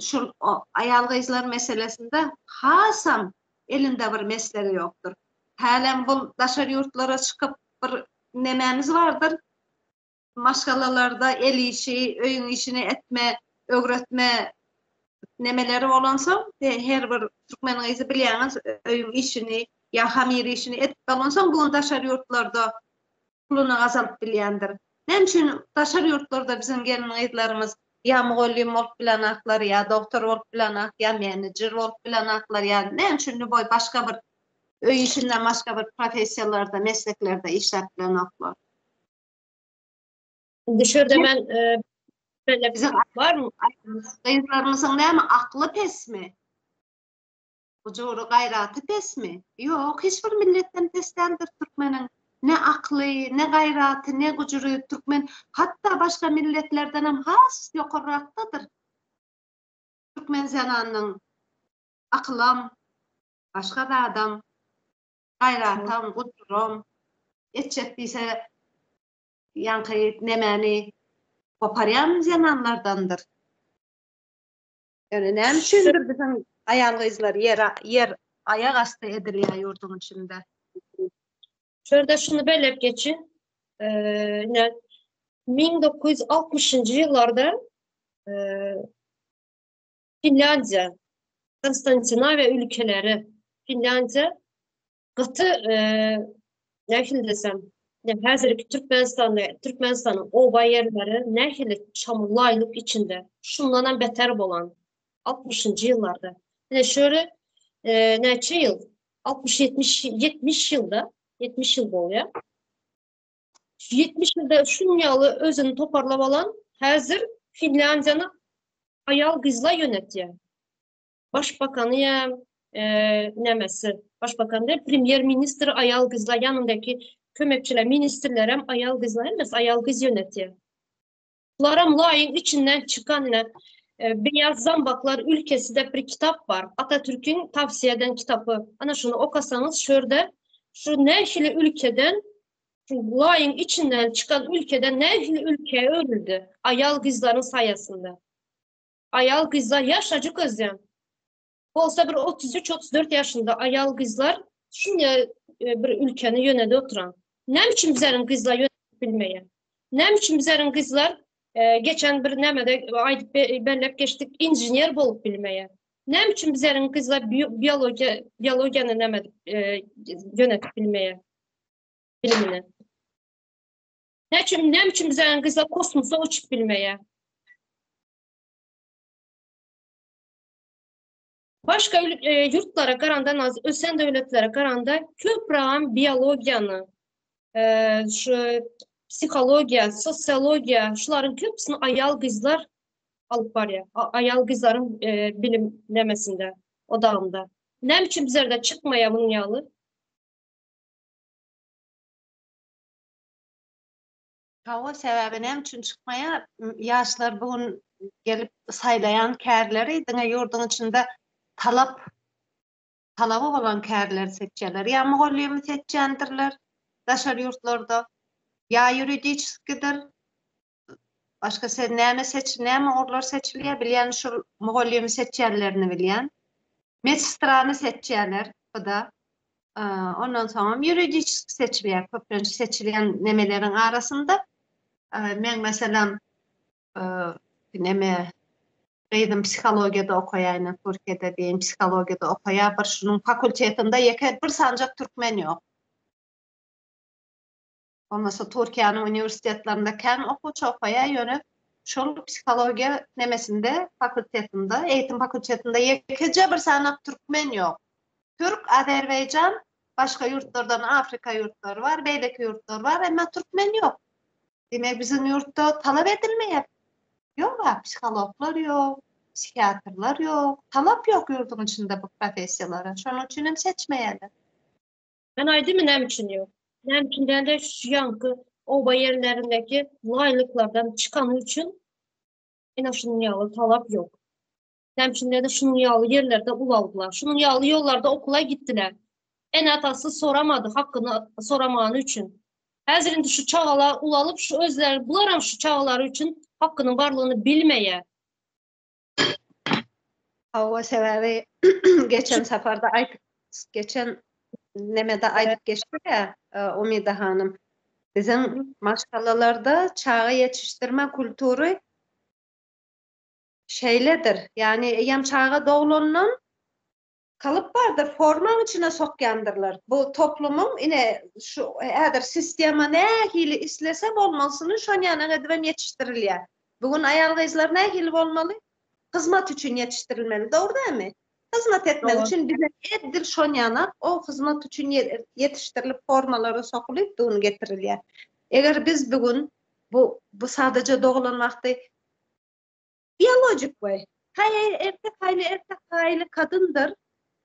şu ayal gyzlar meselesinde hasam elinde bir mesleği yoktur. Halen bu daşary yurtlara çıkıp bir nememiz vardır. Maşgalalarda el işi, öýün işini etme, ögretme nemeleri olansa her bir türkmen gyzy bilýäňiz öýün işini ya hamir işini etip olansa bu daşary yurtlarda pulunu azalyp bilýändir. Näçin daşary yurtlarda bizim gelin gyzlarymız ya mugallim bolup bilenaklar ya doktor bolup bilenak ya menajer bolup bilenaklar ya näçin boy başga bir öý işinden başga bir professiýallarda, mesleklerde işläp bilenaklar. Dışarıda ben böyle Bizim var mı? gyzlarymyzyň näme akly pesmi? Ujuru gaýraty pesmi? Ýok, hiç bir milletten pesdendir türkmeniň. Ne akly, ne gaýraty, ne gujury türkmen hatta başga milletlerden hem has ýokarrakdadyr. Türkmen zananyň aklam, başga da adam gaýratam, gujurum etjek diýse ýanky nemeni koparyan zananlardandyr. Yani näme üçindir bizim ayal gyzlar yer ayak asty edilýär ýurdun içinde. Şurada şunu belirtip geçin. 1960'ncı yıllarda Finlandiya, Skandinaviya ülkeleri, Finlandiya katı nähil desem, häzirki Türkmenistan'ın oba yerleri nähil çamurlaylık içinde. Şundan beter bolan 60'ncı yıllarda. Yani şöyle neçe yıl? 60-70 yılda 70 yıl boyu. 70 yılda şunyalı özünü toparlap alan häzir Finlandiyany ayal gyzla yönetýär. Başbakanı ya nemesi? Başbakan da premier ministr ayal gyzla yanındaki kömekçiler, ministrler hem ayal gyzlar emas, ayal gyz yönetýär. Bulara laýyk içinden çıkan Beyaz Zambaklar ülkesi de bir kitap var. Atatürk'ün tavsiye eden kitabı. Ana şunu okasanız şurada şu nähili ülkeden laýyk içinden çıkan ülkeden nähili ülke öldü ayal gyzların sayesinde. Ayal gyzlar yaşacık özlem. Olsa bir 33-34 yaşında ayal gyzlar şunya bir ülkeni yönede oturan. Ne için bizlerin gyzlar yönetip bilmeyen? Ne için bizlerin gyzlar geçen bir nemede aydıp bellep geçtik injinier bolup bilmeye. Ne için bizlerin gyzlar biyologiýany nemede yönetip bilmeye? Bilimini. Ne için bizlerin gyzlar kosmosa uçup bilmeye? Başka yurtlara garanda, ösen devletlere garanda köprağın biyologiýany, şu psihologiya, sosiologiya, şuların köpsini ayal gyzlar alıp barýar. Ayal gyzların bilim nemesinde, odağında. Ne için bizlerde çıkmaya bunun ýaly? O sebebi näme üçin çıkmaya yaşlar bugün gelip saylayan kärleri diňe ýurdun içinde talabı bolan kärler seçýärler. Ya mugallim seçýändirler daşary ýurtlarda. Ya ýuridiskidir. Başka sen näme orlar seçilýär bilýän şu mugallim seçýärlerini bilýän. Medstranı seçýärler, bu da. Ondan sonra yürüyücü seçilýär, köplençi seçilen nemelerin arasında. Men meselem neme Eýdim psikologiyada okaýaýyn, Türkiýede diýen psikologiyada okaýa, bir şunun fakultetinde ýeke bir sanjak türkmen ýok. Olmasa Türkiýanyň universitetlerinde kän okuwçy okaýa ýöne şol psikologiýa nemesinde fakultetinde, eýitim fakultetinde ýekece bir sanak türkmen ýok. Türk, Azerbaýjan, başga ýurtlardan Afrika ýurtlary bar, beýleki ýurtlar bar, emma türkmen ýok. Demek bizim ýurtda talap edilmeýär. Ýok, psikologlar ýok, psikiatrlar ýok, talap ýok ýurdun içinde bu professiýalara. Şonuň üçin hem seçmeýärler. Ben aydymı näme üçin ýok? Näme üçin de şu ýankı oba yerlerindeki laýlyklardan çykany üçin ene şunun ýaly talap ýok. Näme üçin de şunun ýaly yerlerde ulaldylar. Şunun ýaly ýollarda okula gitdiler. En atası soramadı, hakkını soramağını üçün. Häzirinde şu çağalar ulalıp şu özler bularam şu çağalar üçün hakkının barlığını bilmeye. O sebebi geçen seferde geçen nemede aytıp geçti ya Umida Hanım. Bizim maşgallalarda çağı yetiştirme kültürü şeyledir. Yani yem çağa doğulunun kalıp vardır, formanın içine sokýandyrlar. Bu toplumun ine şu eğer sistema ne hili islese bolmasını şoňana edibem yetiştirilýär. Bugün ayal gyzlar ne hili bolmaly? Hizmet üçün yetiştirilmeli. Doğru değil mi? Hizmet etmek için bize edil şoňana o hizmet üçün yetiştirilip formalara sokulyp bunu getirilýär. Eger biz bugün bu sadece doğulan vakti biyolojik way. Hayır erkek hayli kadındır.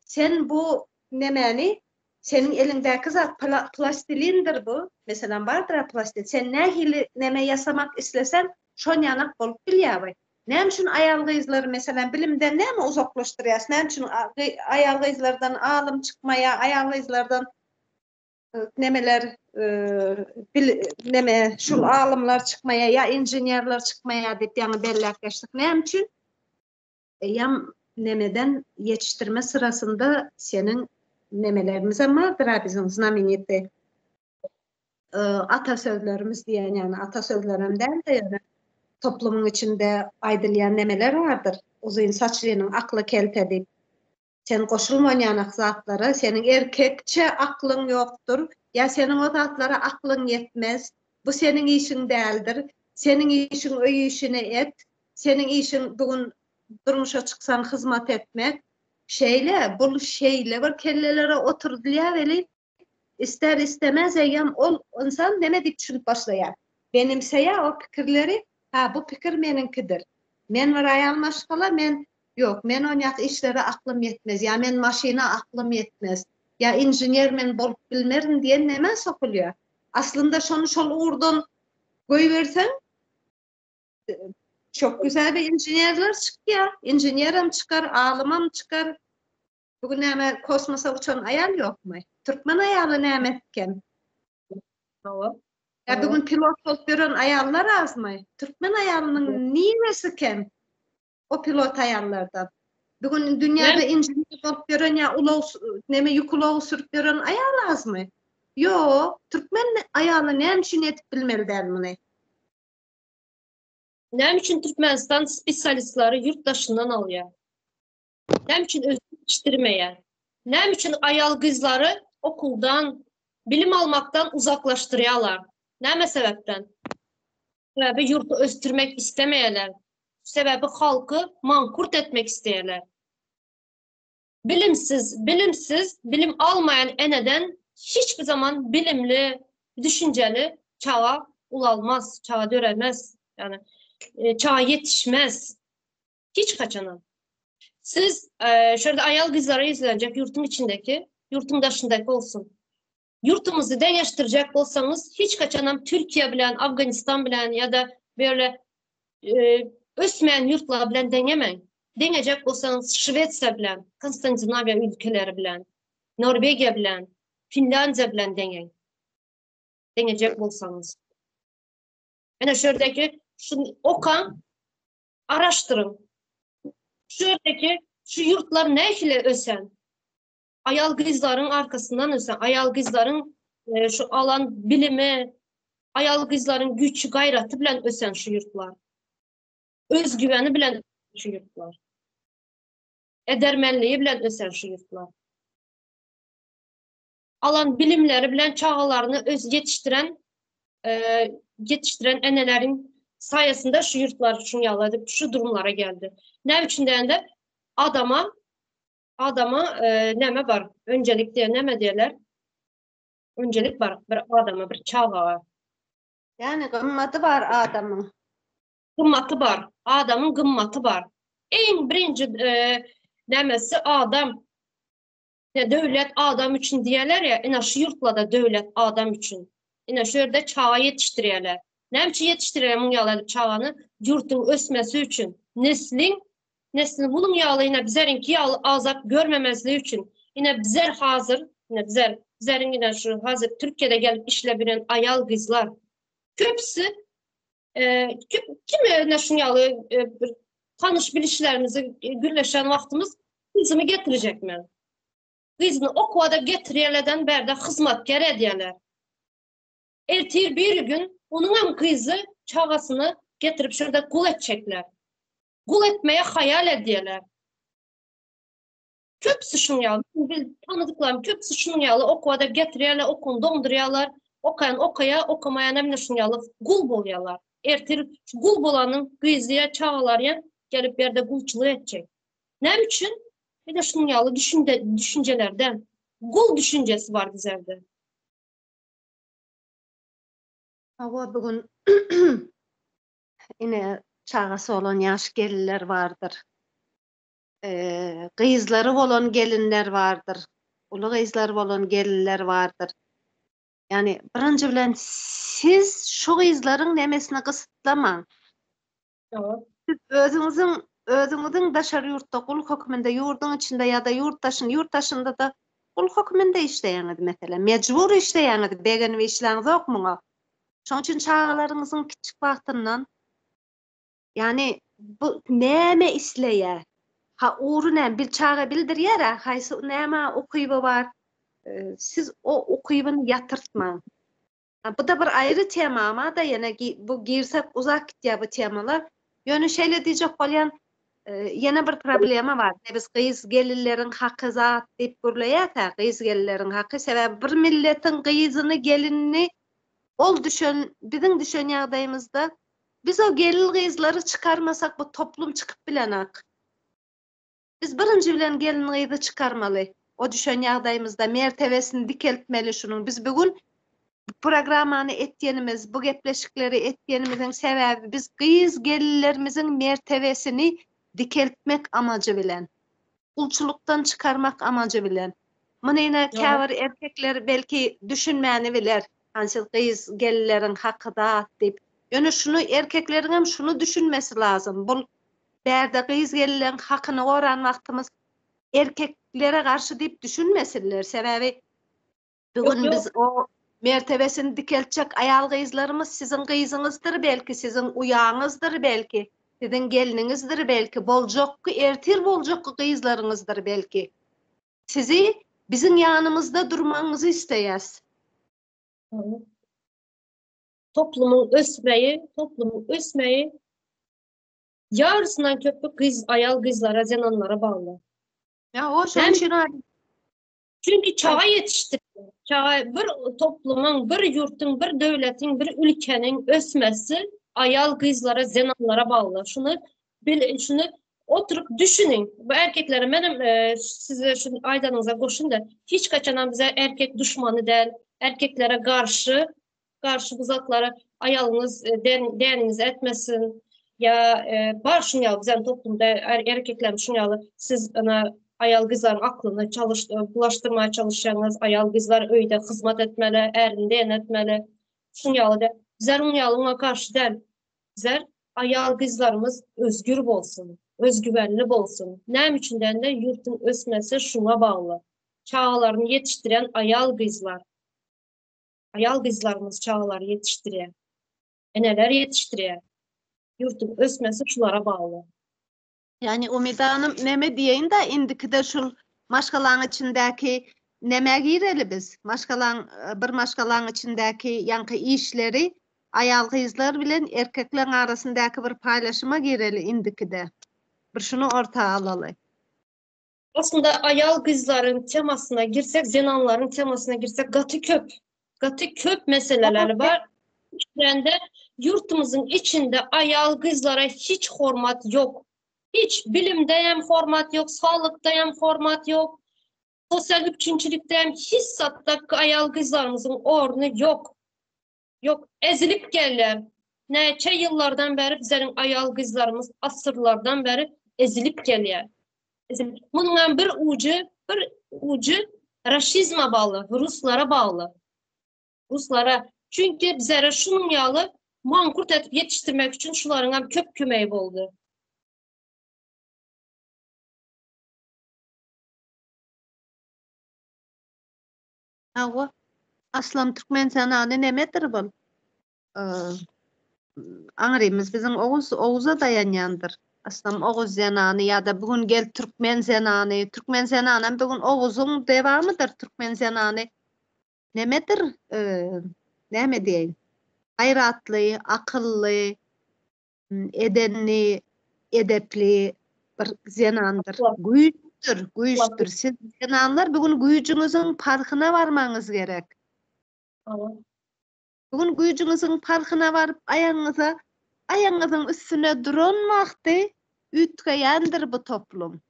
Sen bu nemeni senin elindeki zat plastilindir bu. Mesela bardır plastilin. Sen ne hili neme yasamak istesen şoňanak bolup bilýär. Näme üçin ayal gyzlary mesela bilimden näme uzaklaşdyrýas? Näme üçin ayal gyzlardan alym çykmaýa, ayal gyzlardan nemeler neme şul alımlar çykmaýa ya inženýerler çykmaýa diýip ýa-ni belläpleşdik. Näme üçin? Yam nemeden yetiştirme sırasında senin nemelerimiz ama bizim znameniyeti atasözlerimiz diyen yani atasözlerinden de yani toplumun içinde aydılyan nemeler vardır. Uzun saçlının aklı keltedi. Sen koşulmayan zatlara senin erkekçe aklın yoktur. Ya senin o zatlara aklın yetmez. Bu senin işin değildir. Senin işin o işini et. Senin işin bugün durmuşa çıksan hizmet etmek. Bu şeyle var kellelere oturdular veli ister istemez eyyam ol insan neme dik düşünüp başlayar. Benimseya o fikirleri bu fikir meninkidir. Men var ayal maşgala men yok men onyak işlere aklım yetmez ya men maşina aklım yetmez ya inženýer men bolup bilmerim diyen neme sokulýar. Aslında şonu şol uğurdan goýbersen çok güzel bir inženýerler çıkýar. İnženýerim çıkar, alymam çıkar. Bugün näme kosmosa uçan ayal ýokmy? Türkmen ayaly näme etken? Ya bugün pilot bolup gören ayallar azmy? Türkmen ayalynyň niýesi kem? O pilot ayallardan. Bugün dünýäde inženýer bolup gören ya näme ýükulaw sürüp gören ayal azmy? Yo, Türkmen ayaly näme üçin etip bilmeli dälmini? Näme üçin Türkmenistan spesialistleri yurtdaşından alýar? Näme üçin özü yetiştirmeýär? Näme üçin ayal gyzlary okuldan, bilim almaktan uzaklaşdyrýarlar? Näme sebepden? Sebebi yurtu östürmek istemeýärler. Sebebi halkı mankurt etmek isteýärler. Bilimsiz, bilim almayan eneden hiçbir zaman bilimli, düşünceli çağa ulalmaz, çağa dörelmez. Yani çağa yetişmez. Hiç kaçanan. Siz şöyle ayal gyzlara izlenecek yurtun içindeki, yurtun dışındaki olsun. Yurtumuzu deňeşdirjek bolsanız hiç kaçanan Türkiye bilen, Afganistan bilen ya da böyle ösmeyen yurtlar bilen deňemeň. Deňejek bolsanız Şwetsiýa bilen, Skandinaviýa ülkeleri bilen, Norwegiýa bilen, Finlandiýa bilen deňeň. Deňejek bolsanız. Ene şördeki şunu okan, araştırın. Şördeki Şu yurtlar ne ile ösen? Ayal kızların arkasından ösen, ayal kızların şu alan bilimi, ayal kızların güçü, gayreti bilen ösen şu yurtlar. Özgüveni bilen şu yurtlar. Edermenliği bilen ösen şu yurtlar. Alan bilimleri bilen çağlarını yetiştiren enelerin sayesinde şu yurtlar şunu yaladı, şu durumlara geldi. Ne için de adama neme var? Öncelikle neme diyorlar? Öncelik var bir adama, bir çağa. Yani kımmatı var adamın. Kımmatı var. Adamın kımmatı var. En birinci nemesi adam. Ya devlet adam için diyorlar ya, en şu yurtla da devlet adam için. Yine şöyle çağa yetiştiriyorlar. Ne için yetiştiriyorlar bunun yağlı çağını? Yurtun ösmesi için. Neslin bunun yağlı yine bizlerinki yağlı azap görmemezliği için. Yine bizler hazır, yine bizlerin yine şu hazır Türkiye'de gelip işlebilen ayal kızlar. Köpsü kim ne şunu yağlı tanış bilişlerimizi gülleşen vaktimiz kızımı getirecek mi? Kızını o kadar getiriyeleden berde hizmetkar ediyorlar. Ertir bir gün onun hem kızı çağasını getirip şurada kul edecekler. Kul etmeye hayal ediyorlar. Köpsü şunu yağlı. Tanıdıklarım köpsü şunu yağlı. O kadar getiriyorlar, okunu donduruyorlar. Okumayan hem de şunu yağlı. Kul buluyorlar. Ertir kul bulanın kızıya çağalar gelip yerde kulçuluğu edecek. Ne için? Bir de şunun yağlı düşüncelerden. Kul düşüncesi var bizlerde. Hava bugün yine çağası olan yaş gelinler vardır. Kızları olan gelinler vardır. Ulu kızları olan gelinler vardır. Yani birinci bilen siz şu kızların nemesine kısıtlaman. Evet. Siz özünüzün dışarı yurtta kul hükmünde, yurdun içinde ya da yurttaşında da kul hükmünde işleýäňiz mesela. Mecbur işleýäňiz. Begen we işläňiz yok mu? Şoň üçin çağlarınızın kiçik wagtyndan yani bu näme isleýär? Ha uğruna bir çağa bildirýär, haýsy näme okuýby bar. Siz o okuýbyny ýatyrtmaň. Bu da bir ayrı tema ama da yana bu girsek uzak gitýär bu temalar. Ýöne şeýle diýjek bolýan yana bir problema bar. Biz gyz gelinleriň haky zat diýip gürleýär-tä, gyz gelinleriň haky sebäbi bir milletin gyzyny gelinini bizim düşen ýagdaýymyzda biz o gelin gyzlary çıkarmasak bu toplum çıkıp bilenak. Biz birinci bilen gelin gyzy çıkarmaly. O düşen ýagdaýymyzda mertebesini dikeltmeli şunun. Biz bugün programmany etýänimiz, bu gepleşikleri etýänimizin sebäbi biz gyz gelinlerimiziň mertebesini dikeltmek amacı bilen, kulçulukdan çıkarmak amacı bilen. Munyna käbir erkekler belki düşünmäni biler. Hansy gyz gelinleriň hakyda diýip. Ýöne şunu erkekleriň hem şunu düşünmesi lazım. Bu bärde gyz gelinleriň hakyny goran wagtymyz erkeklere karşı diýip düşünmesinler. Sebäbi bugün biz o mertebesini dikeltjek ayal gyzlarymyz sizin gyzyňyzdyr belki, sizin uýaňyzdyr belki, sizin geliniňizdir belki, boljakky ertir boljakky gyzlaryňyzdyr belki. Sizi bizim ýanymyzda durmaňyzy isleýäs. Toplumun ösmeyi yarısından köpü ayal kızlara, zenanlara bağlı. Ya o şoň Çünkü çağa yetiştiriyor. Bir toplumun, bir yurtun, bir devletin, bir ülkenin ösmesi ayal kızlara, zenanlara bağlı. Şunu oturup düşünün. Bu erkeklere benim size şunu aydanıza koşun da hiç kaçanan bize erkek düşmanı değil. Erkeklere karşı buzaklara ayalınız değeriniz etmesin. Ya barşın ya bizim toplumda erkekler şunu yalı siz ayal kızların aklını bulaştırmaya çalışanız ayal kızlar öyde hizmet etmeli, erinde etmeli. Şunu yalı da bizler onun yalına karşı değil. Bizler ayal kızlarımız özgür olsun, özgüvenli olsun. Ne içinden de yurtun ösmesi şuna bağlı. Çağlarını yetiştiren ayal kızlar. Ayal kızlarımız çağları yetiştiriyor. Eneler yetiştiriyor. Yurtun ösmesi şulara bağlı. Yani Umida Hanım neme diyeyin de indiki de şul maşgalan içindeki neme gireli biz. Maşgalan bir maşgalan içindeki yankı işleri ayal kızlar bilen erkekler arasındaki bir paylaşıma gireli indiki de. Bir şunu ortağa alalı. Aslında ayal kızların temasına girsek, zenanların temasına girsek katı köp meseleleri var. Yani de yurtumuzun içinde ayal kızlara hiç hormat yok. Hiç bilimde hem hormat yok, sağlıkta hem hormat yok, sosyal üçüncülükte hem hissatta ayal kızlarımızın ornu yok. Yok, ezilip gelirler. Neçe yıllardan beri bizlerin ayal kızlarımız asırlardan beri ezilip geliyor. Bunun bir ucu raşizma bağlı, Ruslara bağlı. Ruslara. Çünkü bizlere şunun yalı mankurt edip yetiştirmek için şuların köp kömeği oldu. Awa aslam Türkmen sanany nemedir bol? Anrimiz bizim Oğuz'a dayanyandır. Aslam Oğuz zenanı ya da bugün gel Türkmen zenanı. Türkmen zenanı bugün Oğuz'un devamıdır Türkmen zenanı. Nemedir? Neme diyeyim? Hayratlı, akıllı, edenli, edepli bir zenandır. Güýçdür. Siz zenanlar bugün güýçüňiziň parkyna varmaňyz gerek. Bugün güýçüňiziň parkyna baryp aýaňyzyň üstüne duranmakdy ütgeýändir bu toplum.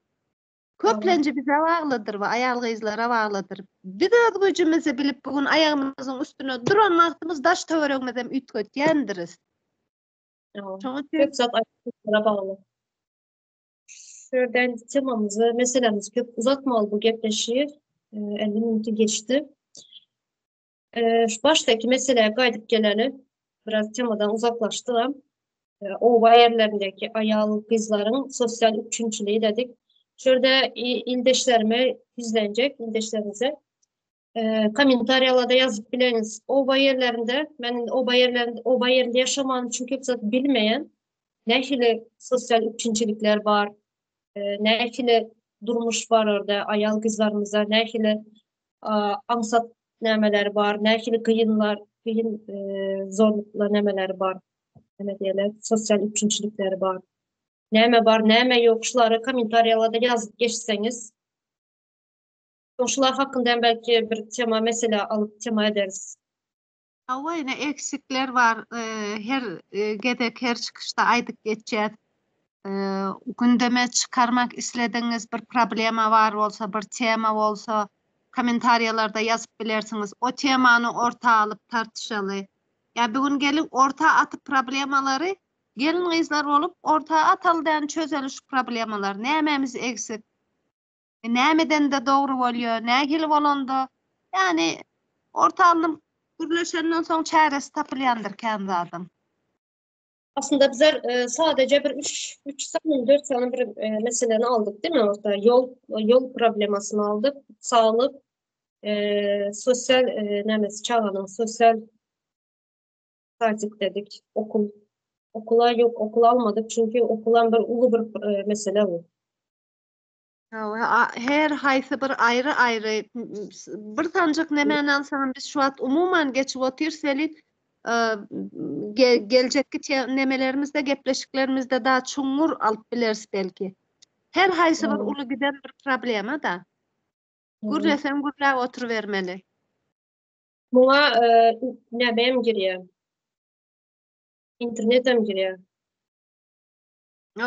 Köplenji bize baglydyr we aýal gyzlara baglydyr. Biz öz güýçümizi bilip bugün aýagymyzyň üstüne duranmaktymyz daş töweregimizem ütgetýändiris. Şoň üçin Köp zat ayaklara bağlı. Şuradan temamızı, meselemizi köp uzatmalı bu gepleşir. 50 minutu geçti. Şu baştaki meseleye kaydıp geleli biraz temadan uzaklaştıram. Ova yerlerindeki ayal kızların sosyal üçüncülüğü dedik. Şurada ildeşlerime izlenecek, ildeşlerinize. Komentaryalarda yazıp bileniz. Ova yerlerinde, ben ova yerinde yaşamanı çünkü zaten bilmeyen ne sosyal üçüncülükler var, ne durmuş var orada ayal kızlarımıza, ne ansat nemeler var, ne kıyın zorlukla nemeler var, ne diyeler, sosyal üçüncülükler var. Neme var, neme yok, şuları komentaryalarda yazıp geçseniz, şular hakkında belki bir tema mesela alıp tema ederiz. Awa ine eksikler var. Her gedek her çıkışta aýdyp geçýär. Gündeme çıkarmak istediğiniz bir problema var olsa, bir tema olsa komentaryalarda yazıp bilersiniz. O temany orta alıp tartışaly. Ya bugün gelip orta atıp problemaları gelin gyzlar olup orta ataldan çözelim şu problemalar. Nämemiz eksik? Nämeden de dogry bolýar? Nähili bolanda? Yani orta alıp gürleşenden soň çäresi tapylýandyr kendi adam. Aslında bizler sadece bir 3 sanım 4 sanım bir meseleni aldık değil mi orada? Yol problemasını aldık. Sağlık, sosyal nemesi çağının sosyal tercih dedik. Okul almadık çünkü okulan bir ulu bir mesele bu. Her haýsy bir aýry bir tanjyk nemeni alsam biz şu wagt umuman geçip otursalyk geljekki nemelerimizde gepleşiklerimizde daha çoňur alıp bileriz belki. Her haýsy bir uly giden bir problema da. Gürlesem gürläp oturuvermeli. Buna nebem giriyor? İnternetem giriyor.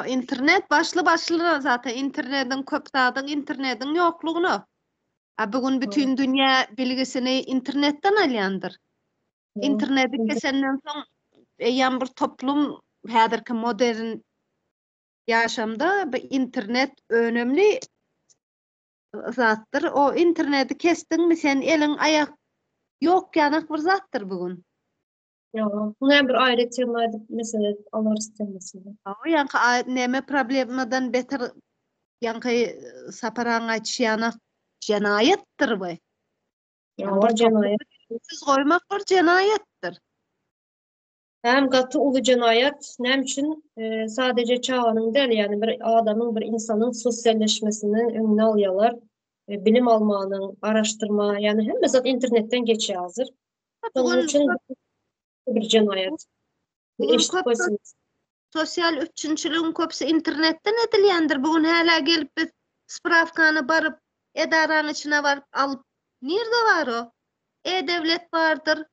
İnternet başlı zaten internetin köpdadyň internetin ýoklugyny. Bugün bütün dünya bilgisini internetten alýandyr. İnterneti kesenden soň ýan bir toplum häzirki modern ýaşamda bu internet önemli zatdyr. O interneti kesdiňmi sen eliň aýak ýokýanak bir zatdyr bugün. Buna bir ayrı tema edip mesela alırız temasını. Ýa-ni neme problemadan beter ýa-ni saparaň açýanak jenayetdir bu. Jenayet. Siz goýmak bir jenayetdir. hem katı ulu cinayet nem için sadece çağının değil yani bir adamın bir insanın sosyalleşmesinin önüne alıyorlar. Bilim almanın, araştırma yani hem zaten internetten geçiyor hazır. Onun Bugün için bir cinayet. bugün Eşit köp koysunuz. sosyal üçüncülüğün köpsi internetten edilýändir. Bugün hala gelip biz spravkany barıp edaranın içine varıp alıp nerede var o? E-devlet vardır.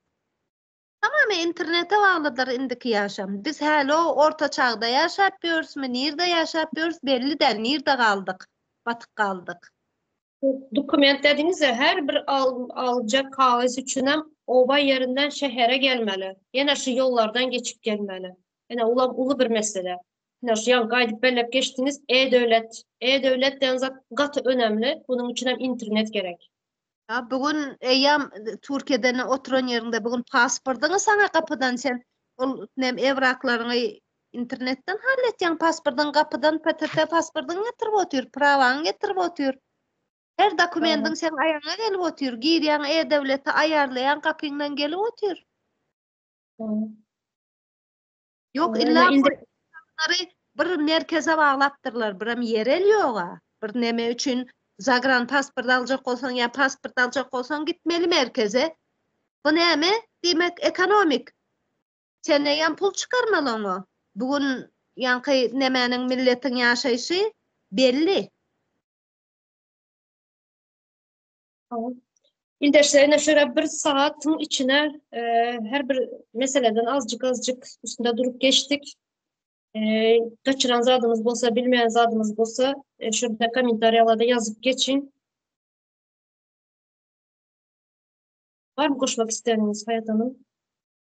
Tamamen internete bağlıdır indiki yaşam. Biz hala o orta çağda yaşapıyoruz mu? Nerede yaşapıyoruz? Belli değil. Nerede kaldık? Batık kaldık. Dokument dediğinizde her bir alacak kağıt için hem ova yerinden şehre gelmeli. Yine şu yollardan geçip gelmeli. Yani ulu bir mesele. Yani şu yan gayet belirlep geçtiniz e-devlet. E-devlet denize katı önemli. Bunun için hem internet gerek. Ya bugün eyyam Türkiye'den oturan yerinde bugün pasportunu sana kapıdan sen nem evraklarını internetten halletsen pasportun kapıdan PTT pasportunu getirip otur, pravanı getirip otur. Her dokumentin sen ayağına gelip otur. Giryan e-devleti ayarlayan kapından gelip otur. Yok illa Yani bunları bir merkeze bağlattırlar. Biram yerel yoga. Bir neme üçün Zagran pasport alacak olsan ya pasport alacak olsan gitmeli merkeze. Bu neme? Demek ekonomik. Sen yan pul çıkarmalı onu. Bugün yankı nemenin milletin yaşayışı belli. İldeşlerine şöyle bir saatin içine her bir meseleden azıcık üstünde durup geçtik. Kaçıran zadımız bolsa, bilmeyen zadımız bolsa şurada komentaryalarda yazıp geçin. Var mı koşmak isterseniz Hayat Hanım?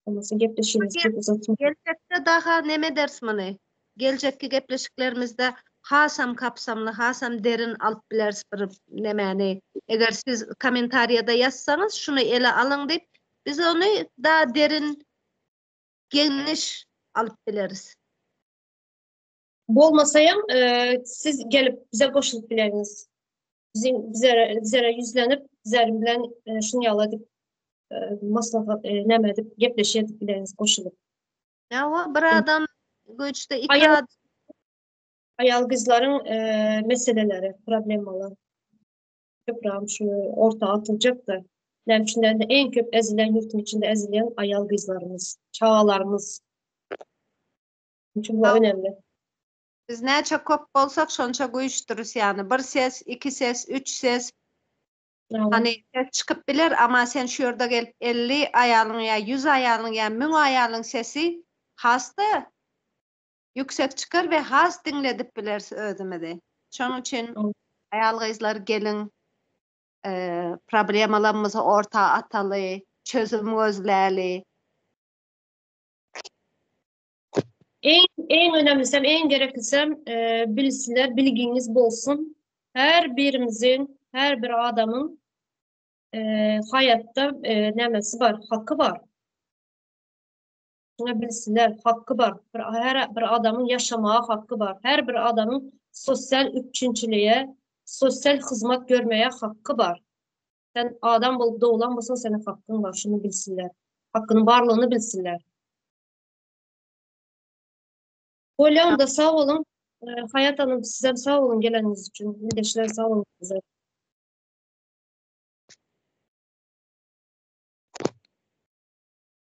Olmasa gepleşiriz. Çok uzatma. Gelecekte daha neme dersmini? Gelecekki gepleşiklerimizde hasam kapsamlı, hasam derin alıp bileriz bir nemeni. Eğer siz komentariyada yazsanız şunu ele alın deyip biz onu daha derin, geniş alıp bileriz. Bu olmasayım siz gelip bize koşulup bileriniz. Bizlere yüzlenip bizler bilen şunu yaladık maslahat nem edip gepleşiyedip bileriniz koşulup. Ya o bir adam güçte iki Ayal, adam ayal kızların meseleleri, problemalar. Köprağım şu orta atılacak da. Nemçinden de en köp ezilen, yurtun içinde ezilen ayal kızlarımız, çağalarımız. Çünkü bu önemli. biz neçe kop bolsak şonça güýçdürüs yani. Bir ses, iki ses, üç ses. Hani ses çıkıp biler ama sen şu yerda gelip 50 ayalın ya 100 ayalın ya 1000 ayalın sesi hasta yüksek çıkar ve has dinledip bilersi özüme de. Şonuň için ayal gyzlar gelin problemalarymyzy orta ataly, çözüm gözläli. En önemlisi, en gereklisem bilsinler, bilginiz bolsun. Her birimizin, her bir adamın hayatta nemesi var, hakkı var. Şuna bilsinler, hakkı var. Her bir adamın yaşamaya hakkı var. Her bir adamın sosyal üçüncülüğe, sosyal hizmet görmeye hakkı var. Sen adam bulup doğulan bolsan senin hakkın var. Şunu bilsinler. Hakkının varlığını bilsinler. Hocam da sağ olun. Hayat Hanım size sağ olun geleniz için. Mildeşler sağ olun size.